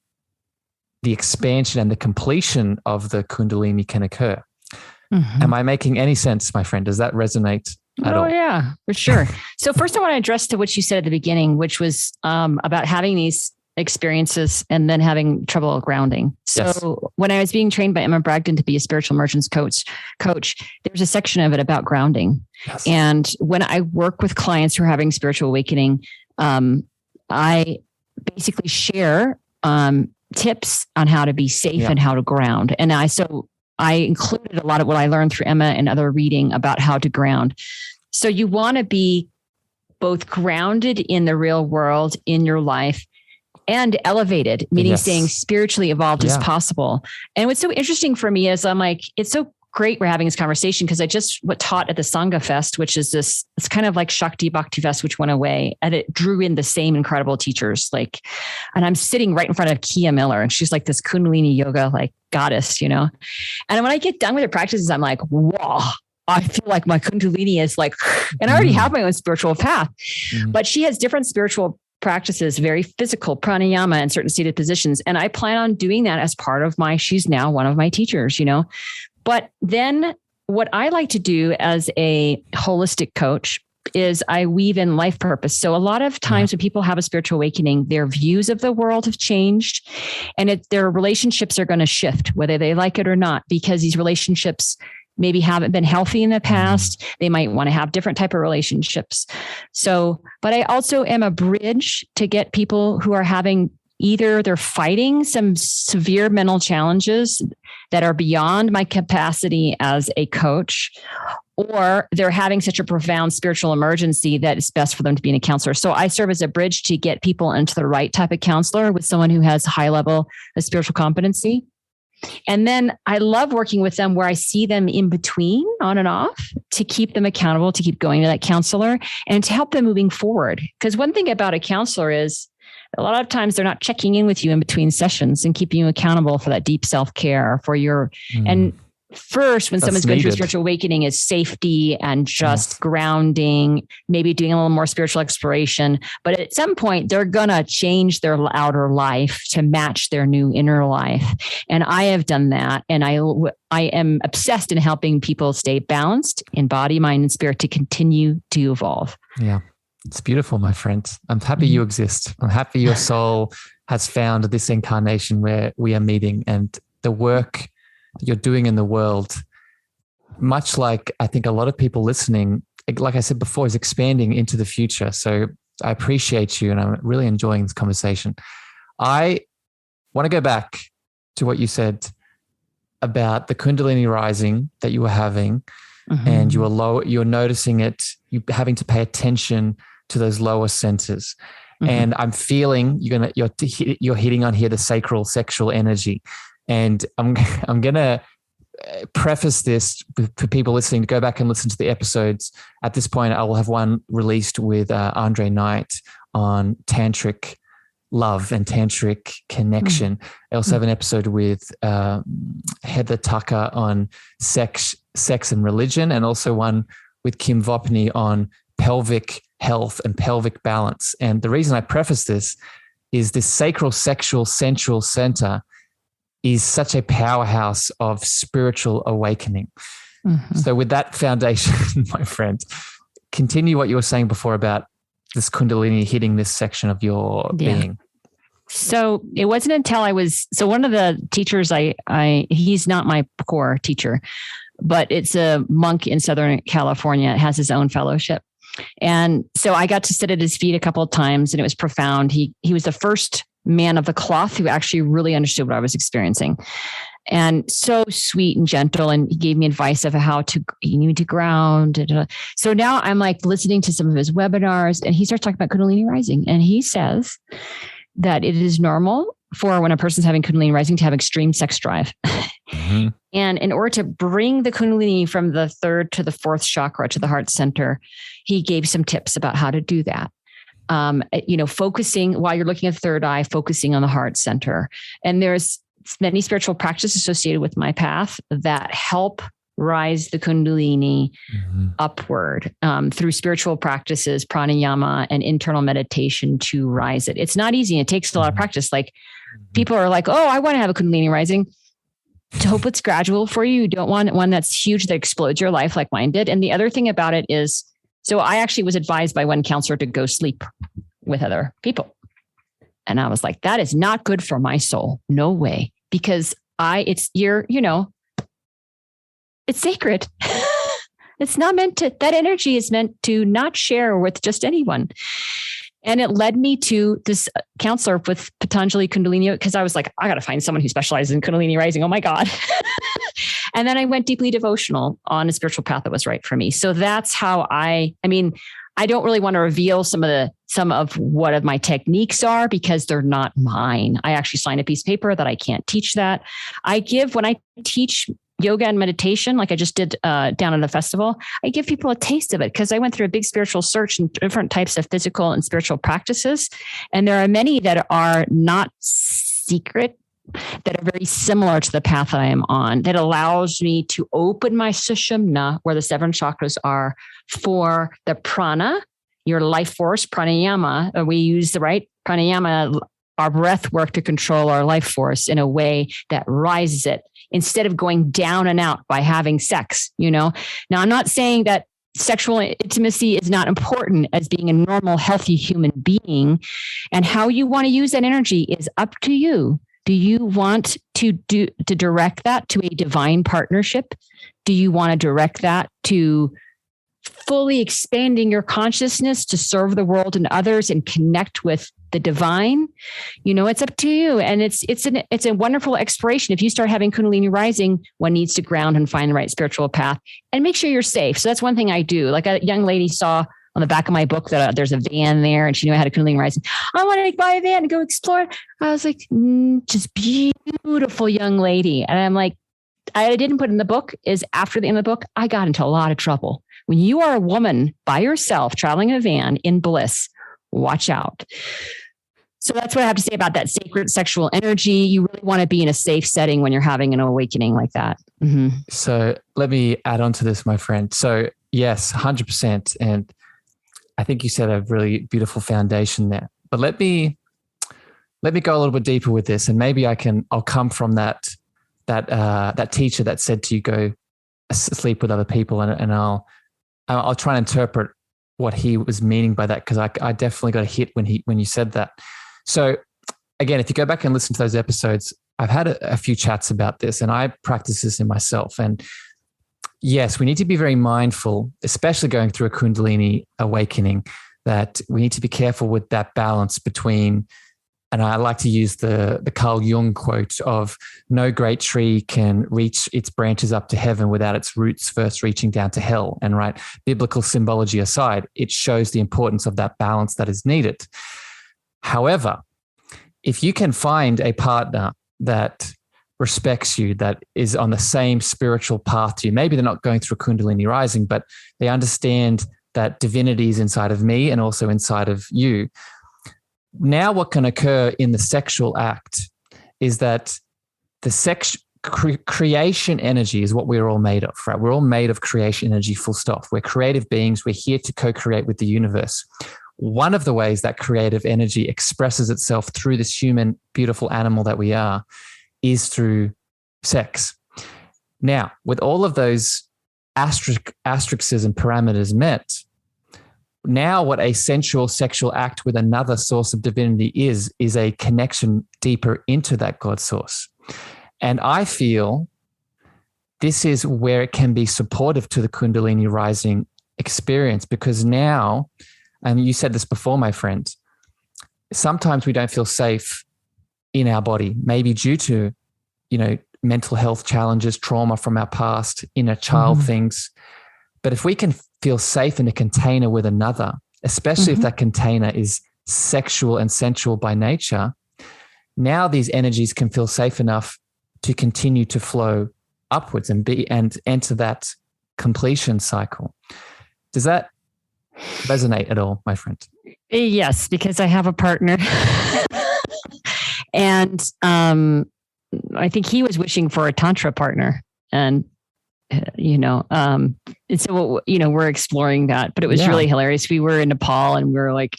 expansion and the completion of the Kundalini can occur. Am I making any sense, my friend? Does that resonate at all? Oh, yeah, for sure. So first I want to address to what you said at the beginning, which was about having these experiences and then having trouble grounding. So when I was being trained by Emma Bragdon to be a spiritual emergence coach, there's a section of it about grounding. Yes. And when I work with clients who are having spiritual awakening, I basically share tips on how to be safe and how to ground. And I included a lot of what I learned through Emma and other reading about how to ground. So you want to be both grounded in the real world, in your life, and elevated, meaning staying spiritually evolved as possible. And what's so interesting for me is I'm like, it's so great we're having this conversation, because I just taught at the Sangha Fest, which is this, it's kind of like Shakti Bhakti Fest, which went away, and it drew in the same incredible teachers. And I'm sitting right in front of Kia Miller, and she's like this Kundalini yoga, like goddess, And when I get done with her practices, I'm like, whoa, I feel like my Kundalini is like, and I already have my own spiritual path, but she has different spiritual practices, very physical, pranayama and certain seated positions. And I plan on doing that as part of she's now one of my teachers, But then what I like to do as a holistic coach is I weave in life purpose. So a lot of times when people have a spiritual awakening, their views of the world have changed, and their relationships are going to shift, whether they like it or not, because these relationships maybe haven't been healthy in the past. They might want to have different type of relationships. But I also am a bridge to get people who are having either they're fighting some severe mental challenges that are beyond my capacity as a coach, or they're having such a profound spiritual emergency that it's best for them to be in a counselor. So I serve as a bridge to get people into the right type of counselor with someone who has high level of spiritual competency. And then I love working with them where I see them in between, on and off, to keep them accountable, to keep going to that counselor and to help them moving forward. Because one thing about a counselor is a lot of times they're not checking in with you in between sessions and keeping you accountable for that deep self-care for your, and first, when someone's going through a spiritual awakening, is safety and just grounding, maybe doing a little more spiritual exploration. But at some point, they're going to change their outer life to match their new inner life. And I have done that. And I am obsessed in helping people stay balanced in body, mind, and spirit to continue to evolve. Yeah. It's beautiful, my friend. I'm happy you exist. I'm happy your soul has found this incarnation where we are meeting, and the work you're doing in the world, much like I think a lot of people listening, like I said before, is expanding into the future. So I appreciate you, and I'm really enjoying this conversation. I want to go back to what you said about the Kundalini rising that you were having, and you're noticing it, you having to pay attention to those lower centers. And I'm feeling you're hitting on here the sacral sexual energy. And I'm going to preface this for people listening to go back and listen to the episodes. At this point, I will have one released with Andre Knight on tantric love and tantric connection. I also have an episode with Heather Tucker on sex and religion, and also one with Kim Vopni on pelvic health and pelvic balance. And the reason I preface this is this sacral, sexual, sensual center is such a powerhouse of spiritual awakening. Mm-hmm. So with that foundation, my friend, continue what you were saying before about this Kundalini hitting this section of your being. So it wasn't until one of the teachers he's not my core teacher, but it's a monk in Southern California. It has his own fellowship. And so I got to sit at his feet a couple of times, and it was profound. He was the first man of the cloth who actually really understood what I was experiencing, and so sweet and gentle. And he gave me advice of you need to ground. So now I'm like listening to some of his webinars, and he starts talking about Kundalini rising. And he says that it is normal for when a person's having Kundalini rising to have extreme sex drive. Mm-hmm. And in order to bring the Kundalini from the third to the fourth chakra, to the heart center, he gave some tips about how to do that. Focusing while you're looking at the third eye, focusing on the heart center. And there's many spiritual practices associated with my path that help rise the Kundalini upward through spiritual practices, pranayama, and internal meditation to rise it. It's not easy. It takes a lot of practice. Like people are like, oh, I want to have a Kundalini rising. To hope it's gradual for you. You don't want one that's huge that explodes your life like mine did. And the other thing about it is, so I actually was advised by one counselor to go sleep with other people. And I was like, that is not good for my soul. No way. Because it's sacred. It's not meant to, that energy is meant to not share with just anyone. And it led me to this counselor with Patanjali Kundalini, because I was like, I got to find someone who specializes in Kundalini rising. Oh my God. And then I went deeply devotional on a spiritual path that was right for me. So that's how I don't really want to reveal some of what my techniques are, because they're not mine. I actually signed a piece of paper that I can't teach that. When I teach yoga and meditation, like I just did down at a festival, I give people a taste of it, because I went through a big spiritual search in different types of physical and spiritual practices. And there are many that are not secret, that are very similar to the path that I am on, that allows me to open my sushumna, where the 7 chakras are, for the prana, your life force, pranayama. We use the right pranayama, our breath work, to control our life force in a way that rises it, instead of going down and out by having sex, Now, I'm not saying that sexual intimacy is not important as being a normal, healthy human being, and how you want to use that energy is up to you. Do you want to direct that to a divine partnership? Do you want to direct that to fully expanding your consciousness to serve the world and others and connect with the divine? It's up to you. And it's a wonderful exploration. If you start having Kundalini rising, one needs to ground and find the right spiritual path and make sure you're safe. So that's one thing I do. Like a young lady saw on the back of my book that there's a van there, and she knew I had a Kundalini rising. I want to buy a van and go explore. I was like, just beautiful young lady. And I'm like, I didn't put in the book is after the end of the book, I got into a lot of trouble. When you are a woman by yourself traveling in a van in bliss, watch out. So that's what I have to say about that sacred sexual energy. You really want to be in a safe setting when you're having an awakening like that. Mm-hmm. So let me add on to this, my friend. So yes, 100%. And I think you set a really beautiful foundation there. But let me go a little bit deeper with this, and maybe I'll come from that teacher that said to you go sleep with other people, and I'll try and interpret what he was meaning by that, because I definitely got a hit when you said that. So again, if you go back and listen to those episodes, I've had a few chats about this, and I practice this in myself. And yes, we need to be very mindful, especially going through a Kundalini awakening, that we need to be careful with that balance between, and I like to use the Carl Jung quote of, no great tree can reach its branches up to heaven without its roots first reaching down to hell. And right, biblical symbology aside, it shows the importance of that balance that is needed. However, if you can find a partner that respects you, that is on the same spiritual path to you, maybe they're not going through Kundalini rising, but they understand that divinity is inside of me and also inside of you. Now what can occur in the sexual act is that the creation energy is what we're all made of, right? We're all made of creation energy, full stop. We're creative beings. We're here to co-create with the universe. One of the ways that creative energy expresses itself through this human, beautiful animal that we are is through sex. Now, with all of those asterisks and parameters met, now what a sensual sexual act with another source of divinity is a connection deeper into that God source. And I feel this is where it can be supportive to the Kundalini rising experience, because now, and you said this before, my friend, sometimes we don't feel safe in our body, maybe due to, mental health challenges, trauma from our past, inner child things. But if we can feel safe in a container with another, especially if that container is sexual and sensual by nature, now these energies can feel safe enough to continue to flow upwards and enter that completion cycle. Does that resonate at all, my friend? Yes, because I have a partner. And I think he was wishing for a Tantra partner. And, and so, we're exploring that. But it was really hilarious. We were in Nepal and we were like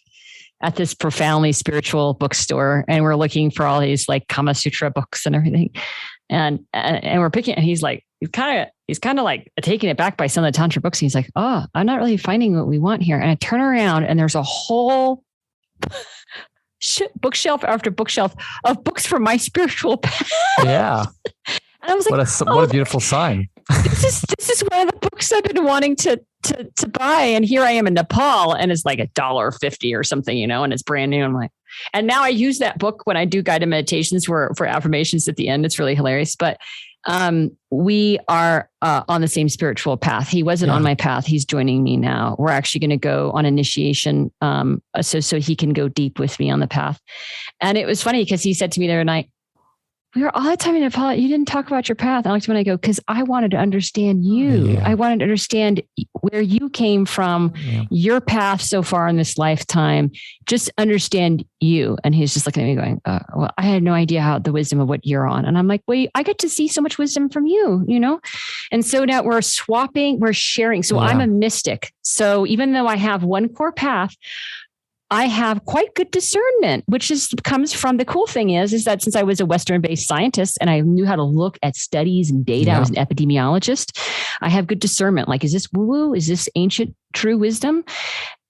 at this profoundly spiritual bookstore, and we're looking for all these like Kama Sutra books and everything. And we're picking, and he's kind of like taken it back by some of the Tantra books. And he's like, oh, I'm not really finding what we want here. And I turn around and there's a whole bookshelf after bookshelf of books from my spiritual path. Yeah. And I was like, what a beautiful sign. This is one of the books I've been wanting to buy. And here I am in Nepal, and it's like $1.50 or something, and it's brand new. I'm like, and now I use that book when I do guided meditations for affirmations at the end. It's really hilarious. But we are on the same spiritual path. He wasn't on my path. He's joining me now. We're actually going to go on initiation so he can go deep with me on the path. And it was funny because he said to me the other night, we were all the time in Nepal. You didn't talk about your path. I looked at him and I go, because I wanted to understand you. Yeah. I wanted to understand where you came from, your path so far in this lifetime. Just understand you. And he's just looking at me going, well, I had no idea how the wisdom of what you're on. And I'm like, well, I get to see so much wisdom from you, And so now we're swapping, we're sharing. So I'm a mystic. So even though I have one core path, I have quite good discernment, which comes from the cool thing is that since I was a Western-based scientist and I knew how to look at studies and data, I was an epidemiologist. I have good discernment. Like, is this woo-woo? Is this ancient true wisdom?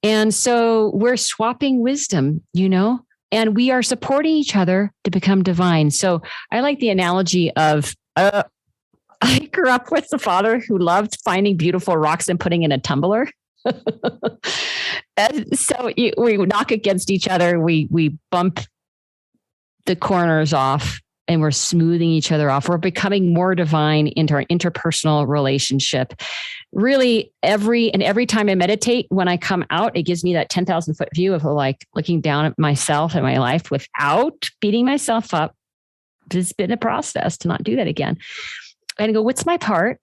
And so we're swapping wisdom, and we are supporting each other to become divine. So I like the analogy of, I grew up with a father who loved finding beautiful rocks and putting in a tumbler. And so we knock against each other. We bump the corners off and we're smoothing each other off. We're becoming more divine into our interpersonal relationship. Really, every time I meditate, when I come out, it gives me that 10,000 foot view of like looking down at myself and my life without beating myself up. It's been a process to not do that again. And I go, what's my part?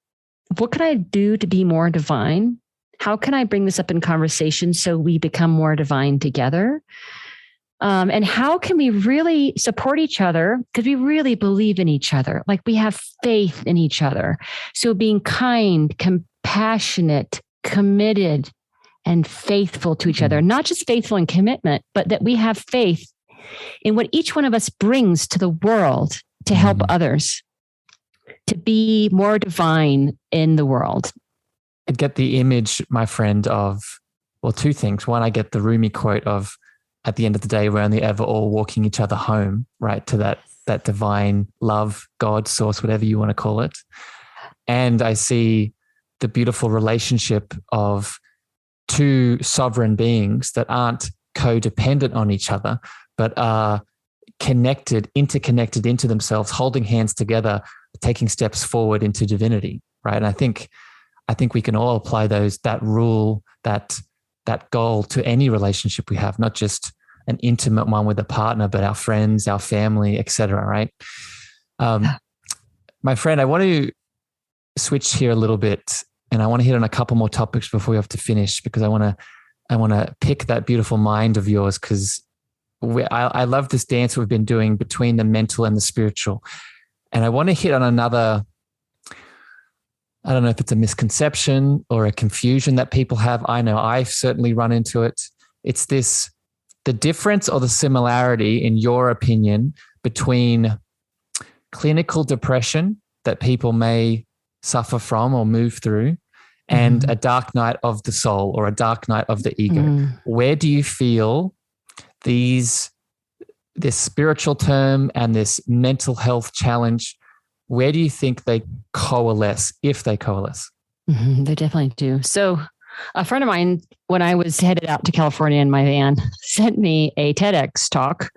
What can I do to be more divine? How can I bring this up in conversation so we become more divine together? And how can we really support each other? Because we really believe in each other. Like we have faith in each other. So being kind, compassionate, committed, and faithful to each other, not just faithful in commitment, but that we have faith in what each one of us brings to the world to help others, to be more divine in the world. I get the image, my friend, of, well, two things. One, I get the Rumi quote of, at the end of the day, we're only ever all walking each other home, right? To that divine love, God, source, whatever you want to call it. And I see the beautiful relationship of two sovereign beings that aren't codependent on each other, but are interconnected into themselves, holding hands together, taking steps forward into divinity, right? And I think we can all apply that rule, that goal to any relationship we have, not just an intimate one with a partner, but our friends, our family, etc. Right? My friend, I want to switch here a little bit, and I want to hit on a couple more topics before we have to finish, because I want to pick that beautiful mind of yours, because I love this dance we've been doing between the mental and the spiritual. And I want to hit on another, I don't know if it's a misconception or a confusion that people have. I know I've certainly run into it. It's this, the difference or the similarity, in your opinion, between clinical depression that people may suffer from or move through and a dark night of the soul or a dark night of the ego. Where do you feel this spiritual term and this mental health challenge, where do you think they coalesce, if they coalesce? They definitely do. So a friend of mine, when I was headed out to California in my van, sent me a TEDx talk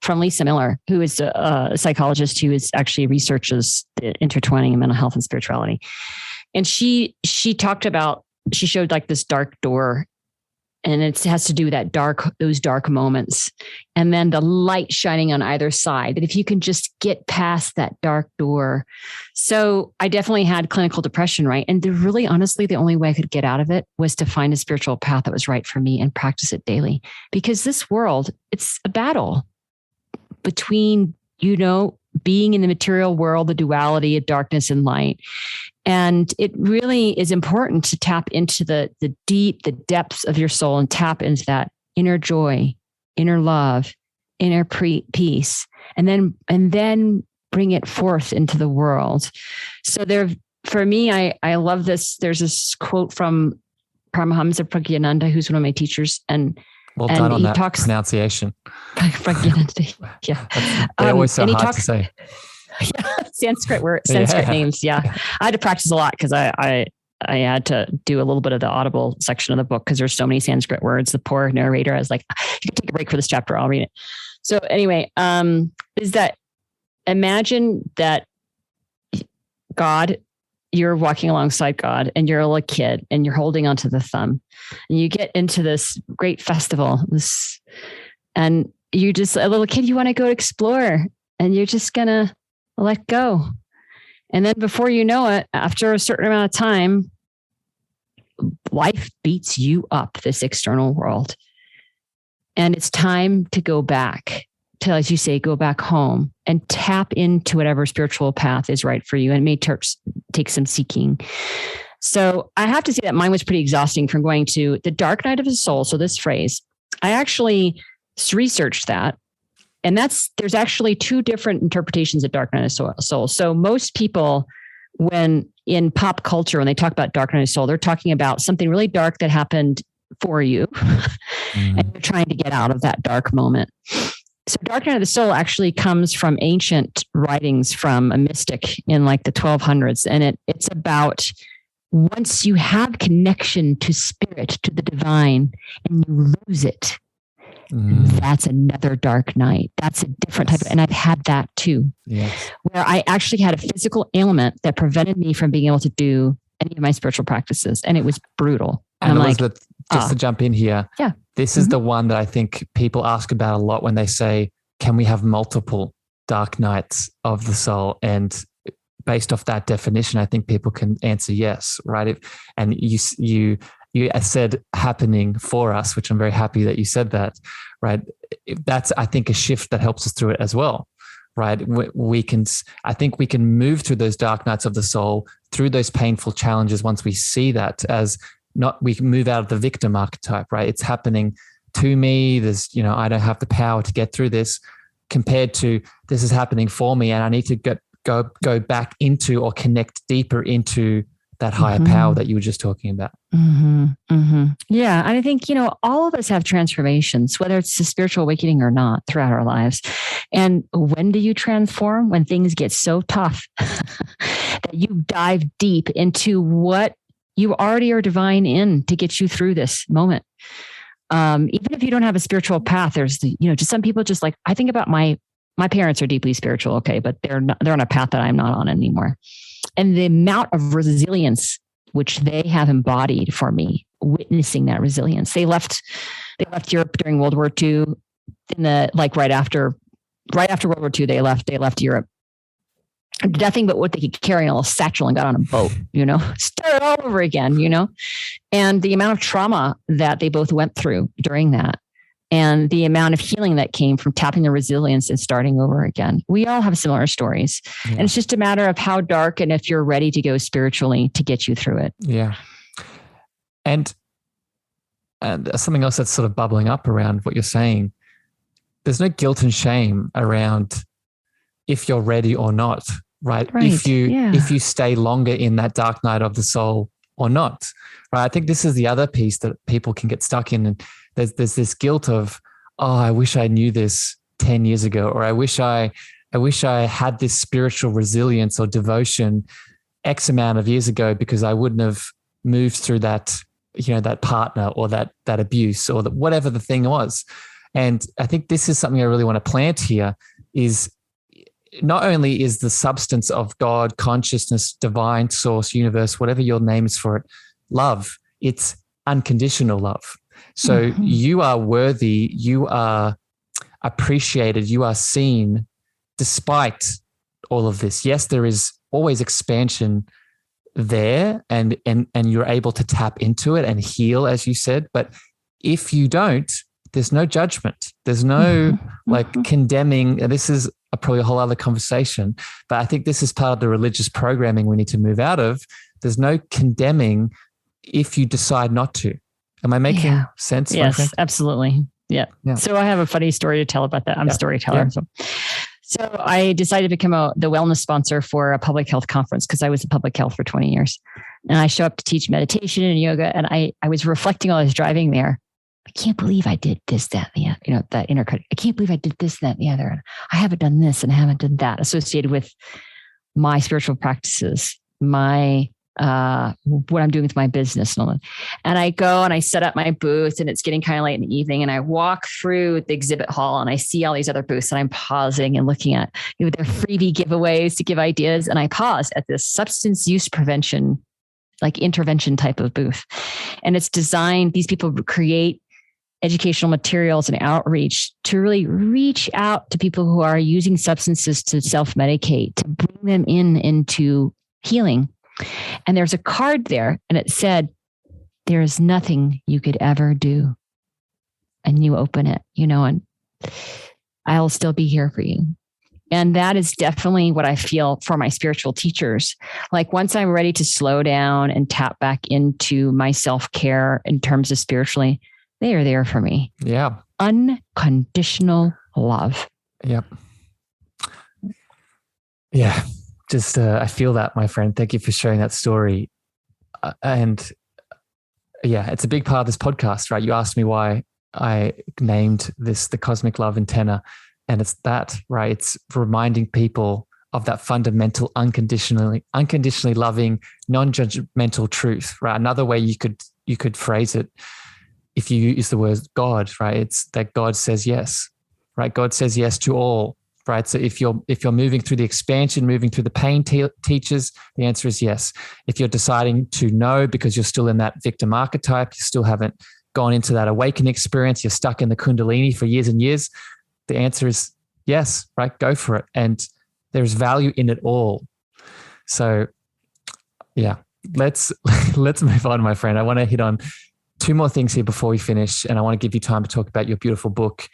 from Lisa Miller, who is a psychologist who is actually researches the intertwining of mental health and spirituality. And she talked about, she showed like this dark door, and it has to do with those dark moments. And then the light shining on either side, that if you can just get past that dark door. So I definitely had clinical depression, right? And really, honestly, the only way I could get out of it was to find a spiritual path that was right for me and practice it daily. Because this world, it's a battle between, being in the material world, the duality of darkness and light. And it really is important to tap into the depths of your soul and tap into that inner joy, inner love, inner peace, and then bring it forth into the world. So for me, I love this. There's this quote from Paramahamsa Pragyananda, who's one of my teachers, and well done on that pronunciation. Yeah. They're always so hard to say. Yeah, Sanskrit names. Yeah. I had to practice a lot because I had to do a little bit of the audible section of the book because there's so many Sanskrit words. The poor narrator, I was like, you can take a break for this chapter, I'll read it. So anyway, is that imagine that God, you're walking alongside God and you're a little kid and you're holding onto the thumb and you get into this great festival, and you just, a little kid, you want to go explore and you're just going to let go. And then before you know it, after a certain amount of time, life beats you up, this external world. And it's time to go back to, as you say, go back home and tap into whatever spiritual path is right for you. And it may take some seeking. So I have to say that mine was pretty exhausting from going to the dark night of the soul. So this phrase, I actually researched that. And there's actually two different interpretations of dark night of soul. So most people, when in pop culture, when they talk about dark night of soul, they're talking about something really dark that happened for you. And you're trying to get out of that dark moment. So dark night of the soul actually comes from ancient writings from a mystic in like the 1200s. And it's about once you have connection to spirit, to the divine, and you lose it, that's another dark night. That's a different type of, and I've had that too, where I actually had a physical ailment that prevented me from being able to do any of my spiritual practices. And it was brutal. And Elizabeth, just to jump in here, this is the one that I think people ask about a lot when they say, can we have multiple dark nights of the soul? And based off that definition, I think people can answer yes, right? And you said happening for us, which I'm very happy that you said that, right? That's, I think, a shift that helps us through it as well, right? I think we can move through those dark nights of the soul, through those painful challenges once we see that as we can move out of the victim archetype, right? It's happening to me. There's, I don't have the power to get through this, compared to this is happening for me and I need to go back into or connect deeper into that higher power that you were just talking about. Yeah. And I think, all of us have transformations, whether it's a spiritual awakening or not, throughout our lives. And when do you transform? When things get so tough that you dive deep into what you already are divine in to get you through this moment. Even if you don't have a spiritual path, there's just some people just like, I think about my parents are deeply spiritual. Okay. But they're on a path that I'm not on anymore. And the amount of resilience which they have embodied for me, witnessing that resilience. They left Europe during World War II. Right after World War II, they left Europe. Nothing but what they could carry on a little satchel and got on a boat, start all over again, and the amount of trauma that they both went through during that. and the amount of healing that came from tapping the resilience and starting over again. We all have similar stories. Yeah. And it's just a matter of how dark and if you're ready to go spiritually to get you through it. Yeah. And something else that's sort of bubbling up around what you're saying, there's no guilt and shame around if you're ready or not, right? If you stay longer in that dark night of the soul or not, right? I think this is the other piece that people can get stuck in. And there's this guilt of, oh, I wish I knew this 10 years ago, or I wish I had this spiritual resilience or devotion X amount of years ago because I wouldn't have moved through that, that partner or that abuse or whatever the thing was. And I think this is something I really want to plant here is not only is the substance of God, consciousness, divine source, universe, whatever your name is for it, love, it's unconditional love. So you are worthy, you are appreciated, you are seen despite all of this. Yes, there is always expansion there and you're able to tap into it and heal, as you said. But if you don't, there's no judgment. There's no condemning. And this is probably a whole other conversation, but I think this is part of the religious programming we need to move out of. There's no condemning if you decide not to. Am I making sense? Yes, absolutely. Yeah. So I have a funny story to tell about that. I'm a storyteller. Yeah. So I decided to become the wellness sponsor for a public health conference because I was in public health for 20 years. And I show up to teach meditation and yoga. And I was reflecting while I was driving there. I can't believe I did this, that, and the other, that inner critic. I can't believe I did this, that, and the other. And I haven't done this and I haven't done that associated with my spiritual practices, my what I'm doing with my business and all that. And I go and I set up my booth and it's getting kind of late in the evening and I walk through the exhibit hall and I see all these other booths and I'm pausing and looking at their freebie giveaways to give ideas. And I pause at this substance use prevention, like intervention type of booth. And it's designed, these people create educational materials and outreach to really reach out to people who are using substances to self-medicate, to bring them into healing. And there's a card there and it said, there is nothing you could ever do. And you open it, and I'll still be here for you. And that is definitely what I feel for my spiritual teachers. Like once I'm ready to slow down and tap back into my self-care in terms of spiritually, they are there for me. Yeah. Unconditional love. Yep. Yeah. Just, I feel that, my friend. Thank you for sharing that story. And it's a big part of this podcast, right? You asked me why I named this the Cosmic Love Antenna. And it's that, right? It's reminding people of that fundamental, unconditionally loving, non-judgmental truth, right? Another way you could phrase it, if you use the word God, right? It's that God says yes, right? God says yes to all. Right. So if you're moving through the expansion, moving through the pain teachers, the answer is yes. If you're deciding to no because you're still in that victim archetype, you still haven't gone into that awakening experience, you're stuck in the Kundalini for years and years, the answer is yes, right? Go for it. And there's value in it all. So let's move on, my friend. I want to hit on two more things here before we finish. And I want to give you time to talk about your beautiful book.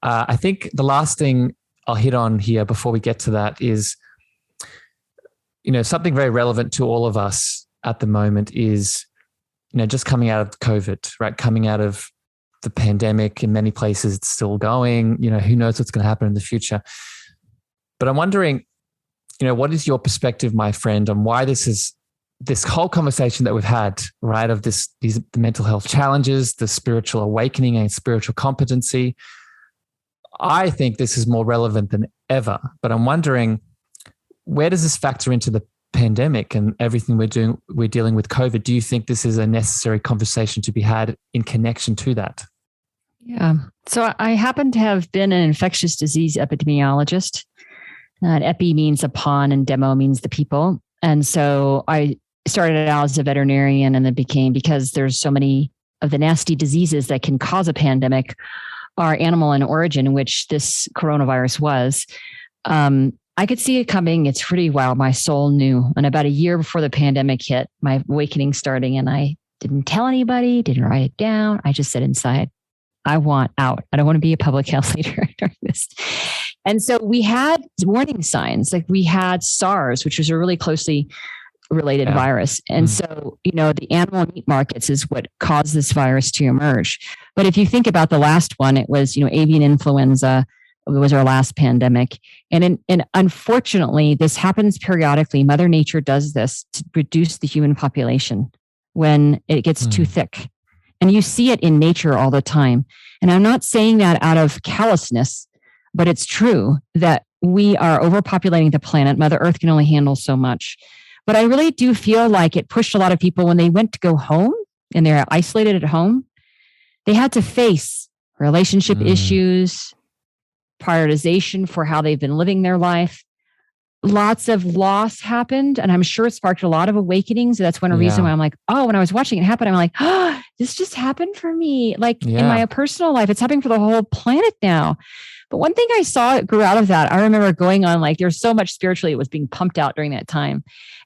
I think the last thing I'll hit on here before we get to that is, something very relevant to all of us at the moment is, just coming out of COVID, right? Coming out of the pandemic. In many places it's still going, who knows what's going to happen in the future. But I'm wondering, what is your perspective, my friend, on why this whole conversation that we've had, right? Of the mental health challenges, the spiritual awakening and spiritual competency. I think this is more relevant than ever, but I'm wondering, where does this factor into the pandemic and everything we're dealing with COVID? Do you think this is a necessary conversation to be had in connection to that? Yeah. So I happen to have been an infectious disease epidemiologist. Epi means upon and demo means the people. And so I started out as a veterinarian and then became, because there's so many of the nasty diseases that can cause a pandemic are animal in origin, which this coronavirus was. I could see it coming. It's pretty wild. My soul knew. And about a year before the pandemic hit, my awakening starting, and I didn't tell anybody, didn't write it down. I just sat inside I want out. I don't want to be a public health leader during this. And so we had warning signs, like we had SARS, which was a really closely related virus. And so, the animal meat markets is what caused this virus to emerge. But if you think about the last one, it was, avian influenza. It was our last pandemic. And unfortunately, this happens periodically. Mother Nature does this to reduce the human population when it gets too thick. And you see it in nature all the time. And I'm not saying that out of callousness, but it's true that we are overpopulating the planet. Mother Earth can only handle so much. But I really do feel like it pushed a lot of people when they went to go home and they're isolated at home. They had to face relationship issues, prioritization for how they've been living their life. Lots of loss happened. And I'm sure it sparked a lot of awakenings. That's one reason why I'm like, when I was watching it happen, I'm like, this just happened for me. Like in my personal life, it's happening for the whole planet now. But one thing I saw that grew out of that, I remember going on, like there's so much spiritually, it was being pumped out during that time.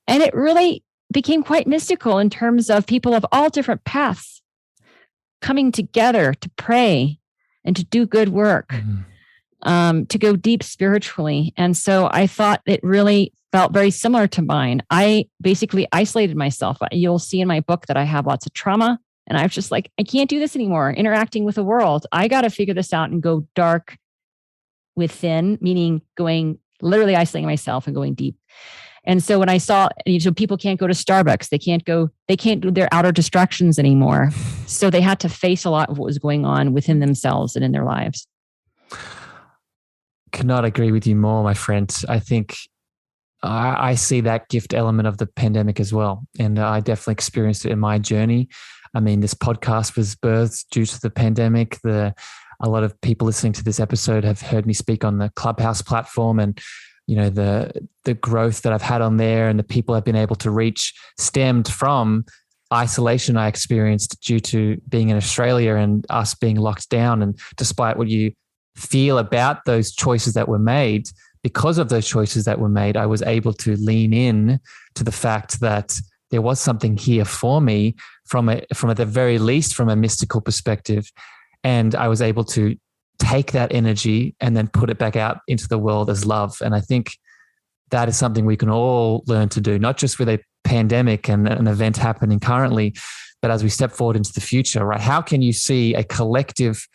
And it really became quite mystical in terms of people of all different paths coming together to pray and to do good work, to go deep spiritually. And so I thought it really felt very similar to mine. I basically isolated myself. You'll see in my book that I have lots of trauma. And I was just like, I can't do this anymore, interacting with the world. I got to figure this out and go dark within, meaning going literally isolating myself and going deep. And so when I saw, so people can't go to Starbucks, they can't do their outer distractions anymore. So they had to face a lot of what was going on within themselves and in their lives. Could not agree with you more, my friend. I think I see that gift element of the pandemic as well. And I definitely experienced it in my journey. I mean, this podcast was birthed due to the pandemic. A lot of people listening to this episode have heard me speak on the Clubhouse platform, and the growth that I've had on there and the people I've been able to reach stemmed from isolation I experienced due to being in Australia and us being locked down. And despite what you feel about those choices that were made, because of those choices that were made, I was able to lean in to the fact that there was something here for me from at the very least, from a mystical perspective. And I was able to take that energy and then put it back out into the world as love. And I think that is something we can all learn to do, not just with a pandemic and an event happening currently, but as we step forward into the future, right? How can you see a collective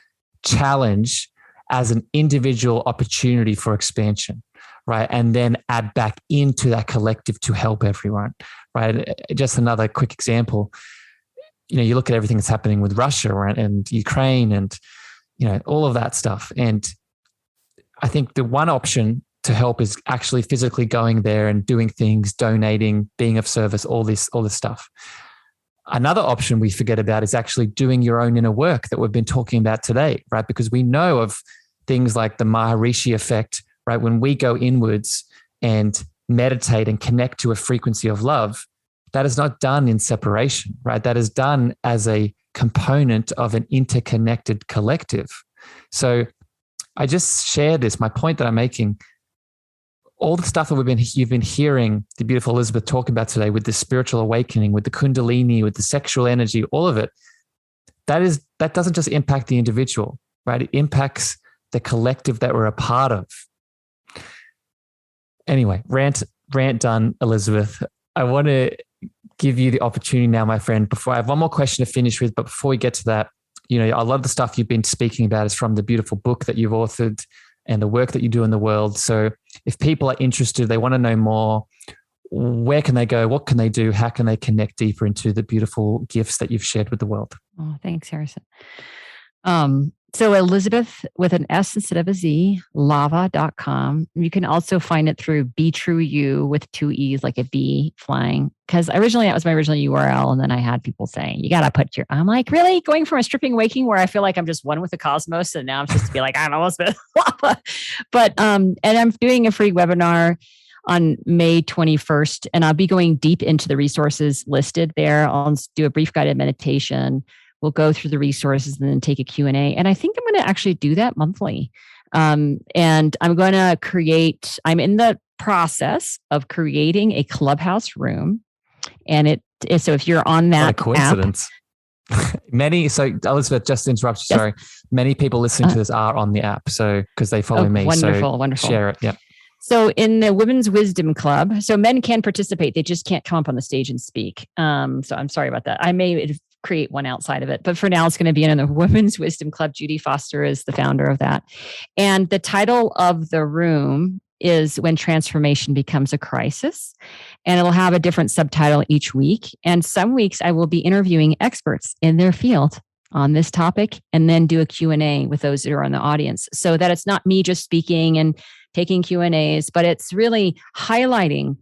challenge as an individual opportunity for expansion, right? And then add back into that collective to help everyone, right? Just another quick example. You look at everything that's happening with Russia and Ukraine and, all of that stuff. And I think the one option to help is actually physically going there and doing things, donating, being of service, all this stuff. Another option we forget about is actually doing your own inner work that we've been talking about today, right? Because we know of things like the Maharishi effect, right? When we go inwards and meditate and connect to a frequency of love, that is not done in separation, right? That is done as a component of an interconnected collective. So I just share this, my point that I'm making, all the stuff that you've been hearing the beautiful Elisabeth talk about today with the spiritual awakening, with the Kundalini, with the sexual energy, all of it, that doesn't just impact the individual, right? It impacts the collective that we're a part of. Anyway, rant done, Elisabeth. I want to give you the opportunity now, my friend, before I have one more question to finish with, but before we get to that, a lot of the stuff you've been speaking about is from the beautiful book that you've authored and the work that you do in the world. So if people are interested, they want to know more, where can they go? What can they do? How can they connect deeper into the beautiful gifts that you've shared with the world? Oh, thanks, Harrison. So Elisabeth with an S instead of a Z, lava.com. You can also find it through Be True You with 2 E's, like a bee flying. Because originally that was my original URL. And then I had people saying, you got to put I'm like, really? Going from a stripping awakening where I feel like I'm just one with the cosmos. And now I'm supposed to be like, I'm Elisabeth Lava. But, and I'm doing a free webinar on May 21st. And I'll be going deep into the resources listed there. I'll do a brief guided meditation. We'll go through the resources and then take a Q&A. And I think I'm going to actually do that monthly. And I'm going to I'm in the process of creating a Clubhouse room. And so if you're on that what a coincidence. So Elisabeth, just to interrupt you, sorry. Many people listening to this are on the app. So, because they follow me. Wonderful. Share it. Yeah. So in the Women's Wisdom Club, so men can participate. They just can't come up on the stage and speak. So I'm sorry about that. I may create one outside of it, but for now it's going to be in the Women's Wisdom Club. Judy Foster is the founder of that. And the title of the room is When Transformation Becomes a Crisis. And it'll have a different subtitle each week. And some weeks I will be interviewing experts in their field on this topic and then do a Q&A with those that are in the audience, so that it's not me just speaking and taking Q&As, but it's really highlighting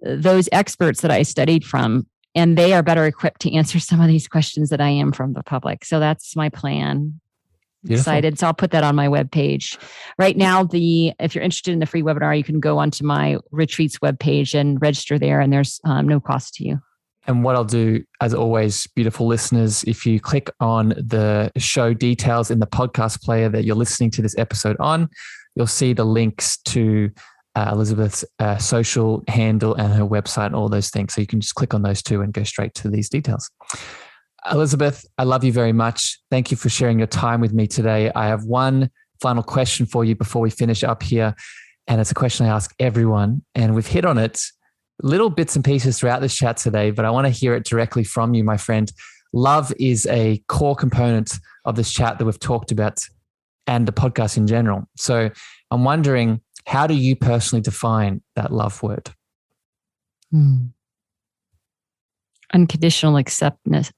those experts that I studied from, and they are better equipped to answer some of these questions that I am from the public. So that's my plan. Beautiful. Excited. So I'll put that on my webpage. Right now, if you're interested in the free webinar, you can go onto my retreats webpage and register there, and there's no cost to you. And what I'll do, as always, beautiful listeners, if you click on the show details in the podcast player that you're listening to this episode on, you'll see the links to Elisabeth's social handle and her website and all those things. So you can just click on those two and go straight to these details. Elisabeth, I love you very much. Thank you for sharing your time with me today. I have one final question for you before we finish up here. And it's a question I ask everyone, and we've hit on it little bits and pieces throughout this chat today, but I want to hear it directly from you, my friend. Love is a core component of this chat that we've talked about and the podcast in general. So I'm wondering, how do you personally define that love word? Unconditional acceptance,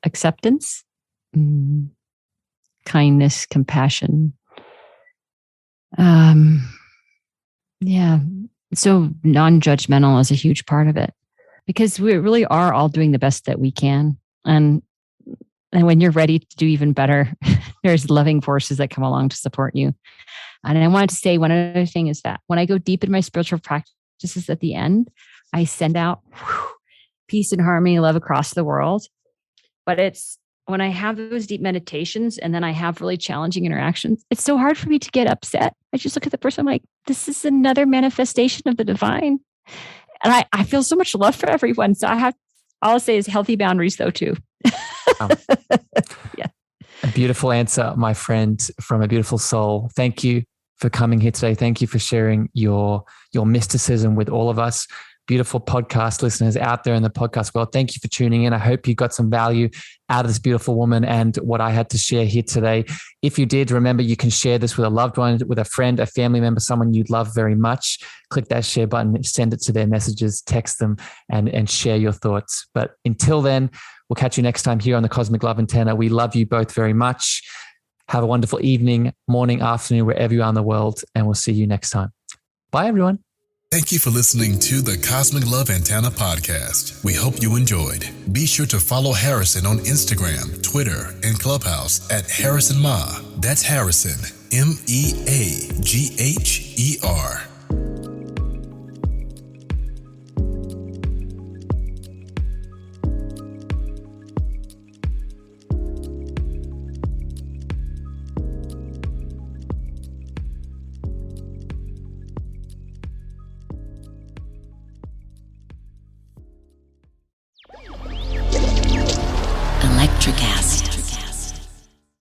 kindness, compassion. Yeah. So non-judgmental is a huge part of it, because we really are all doing the best that we can. And when you're ready to do even better, there's loving forces that come along to support you. And I wanted to say one other thing is that when I go deep in my spiritual practices at the end, I send out peace and harmony, love across the world. But it's when I have those deep meditations and then I have really challenging interactions, it's so hard for me to get upset. I just look at the person, I'm like, this is another manifestation of the divine. And I feel so much love for everyone. So all I'll say is healthy boundaries though too. Yeah. A beautiful answer, my friend, from a beautiful soul. Thank you for coming here today. Thank you for sharing your mysticism with all of us. Beautiful podcast listeners out there in the podcast world, thank you for tuning in. I hope you got some value out of this beautiful woman and what I had to share here today. If you did, remember you can share this with a loved one, with a friend, a family member, someone you'd love very much. Click that share button, send it to their messages, text them, and share your thoughts. But until then, we'll catch you next time here on the Cosmic Love Antenna. We love you both very much. Have a wonderful evening, morning, afternoon, wherever you are in the world, and we'll see you next time. Bye, everyone. Thank you for listening to the Cosmic Love Antenna podcast. We hope you enjoyed. Be sure to follow Harrison on Instagram, Twitter, and Clubhouse at Harrison Ma. That's Harrison, MEAGHER. Electricast.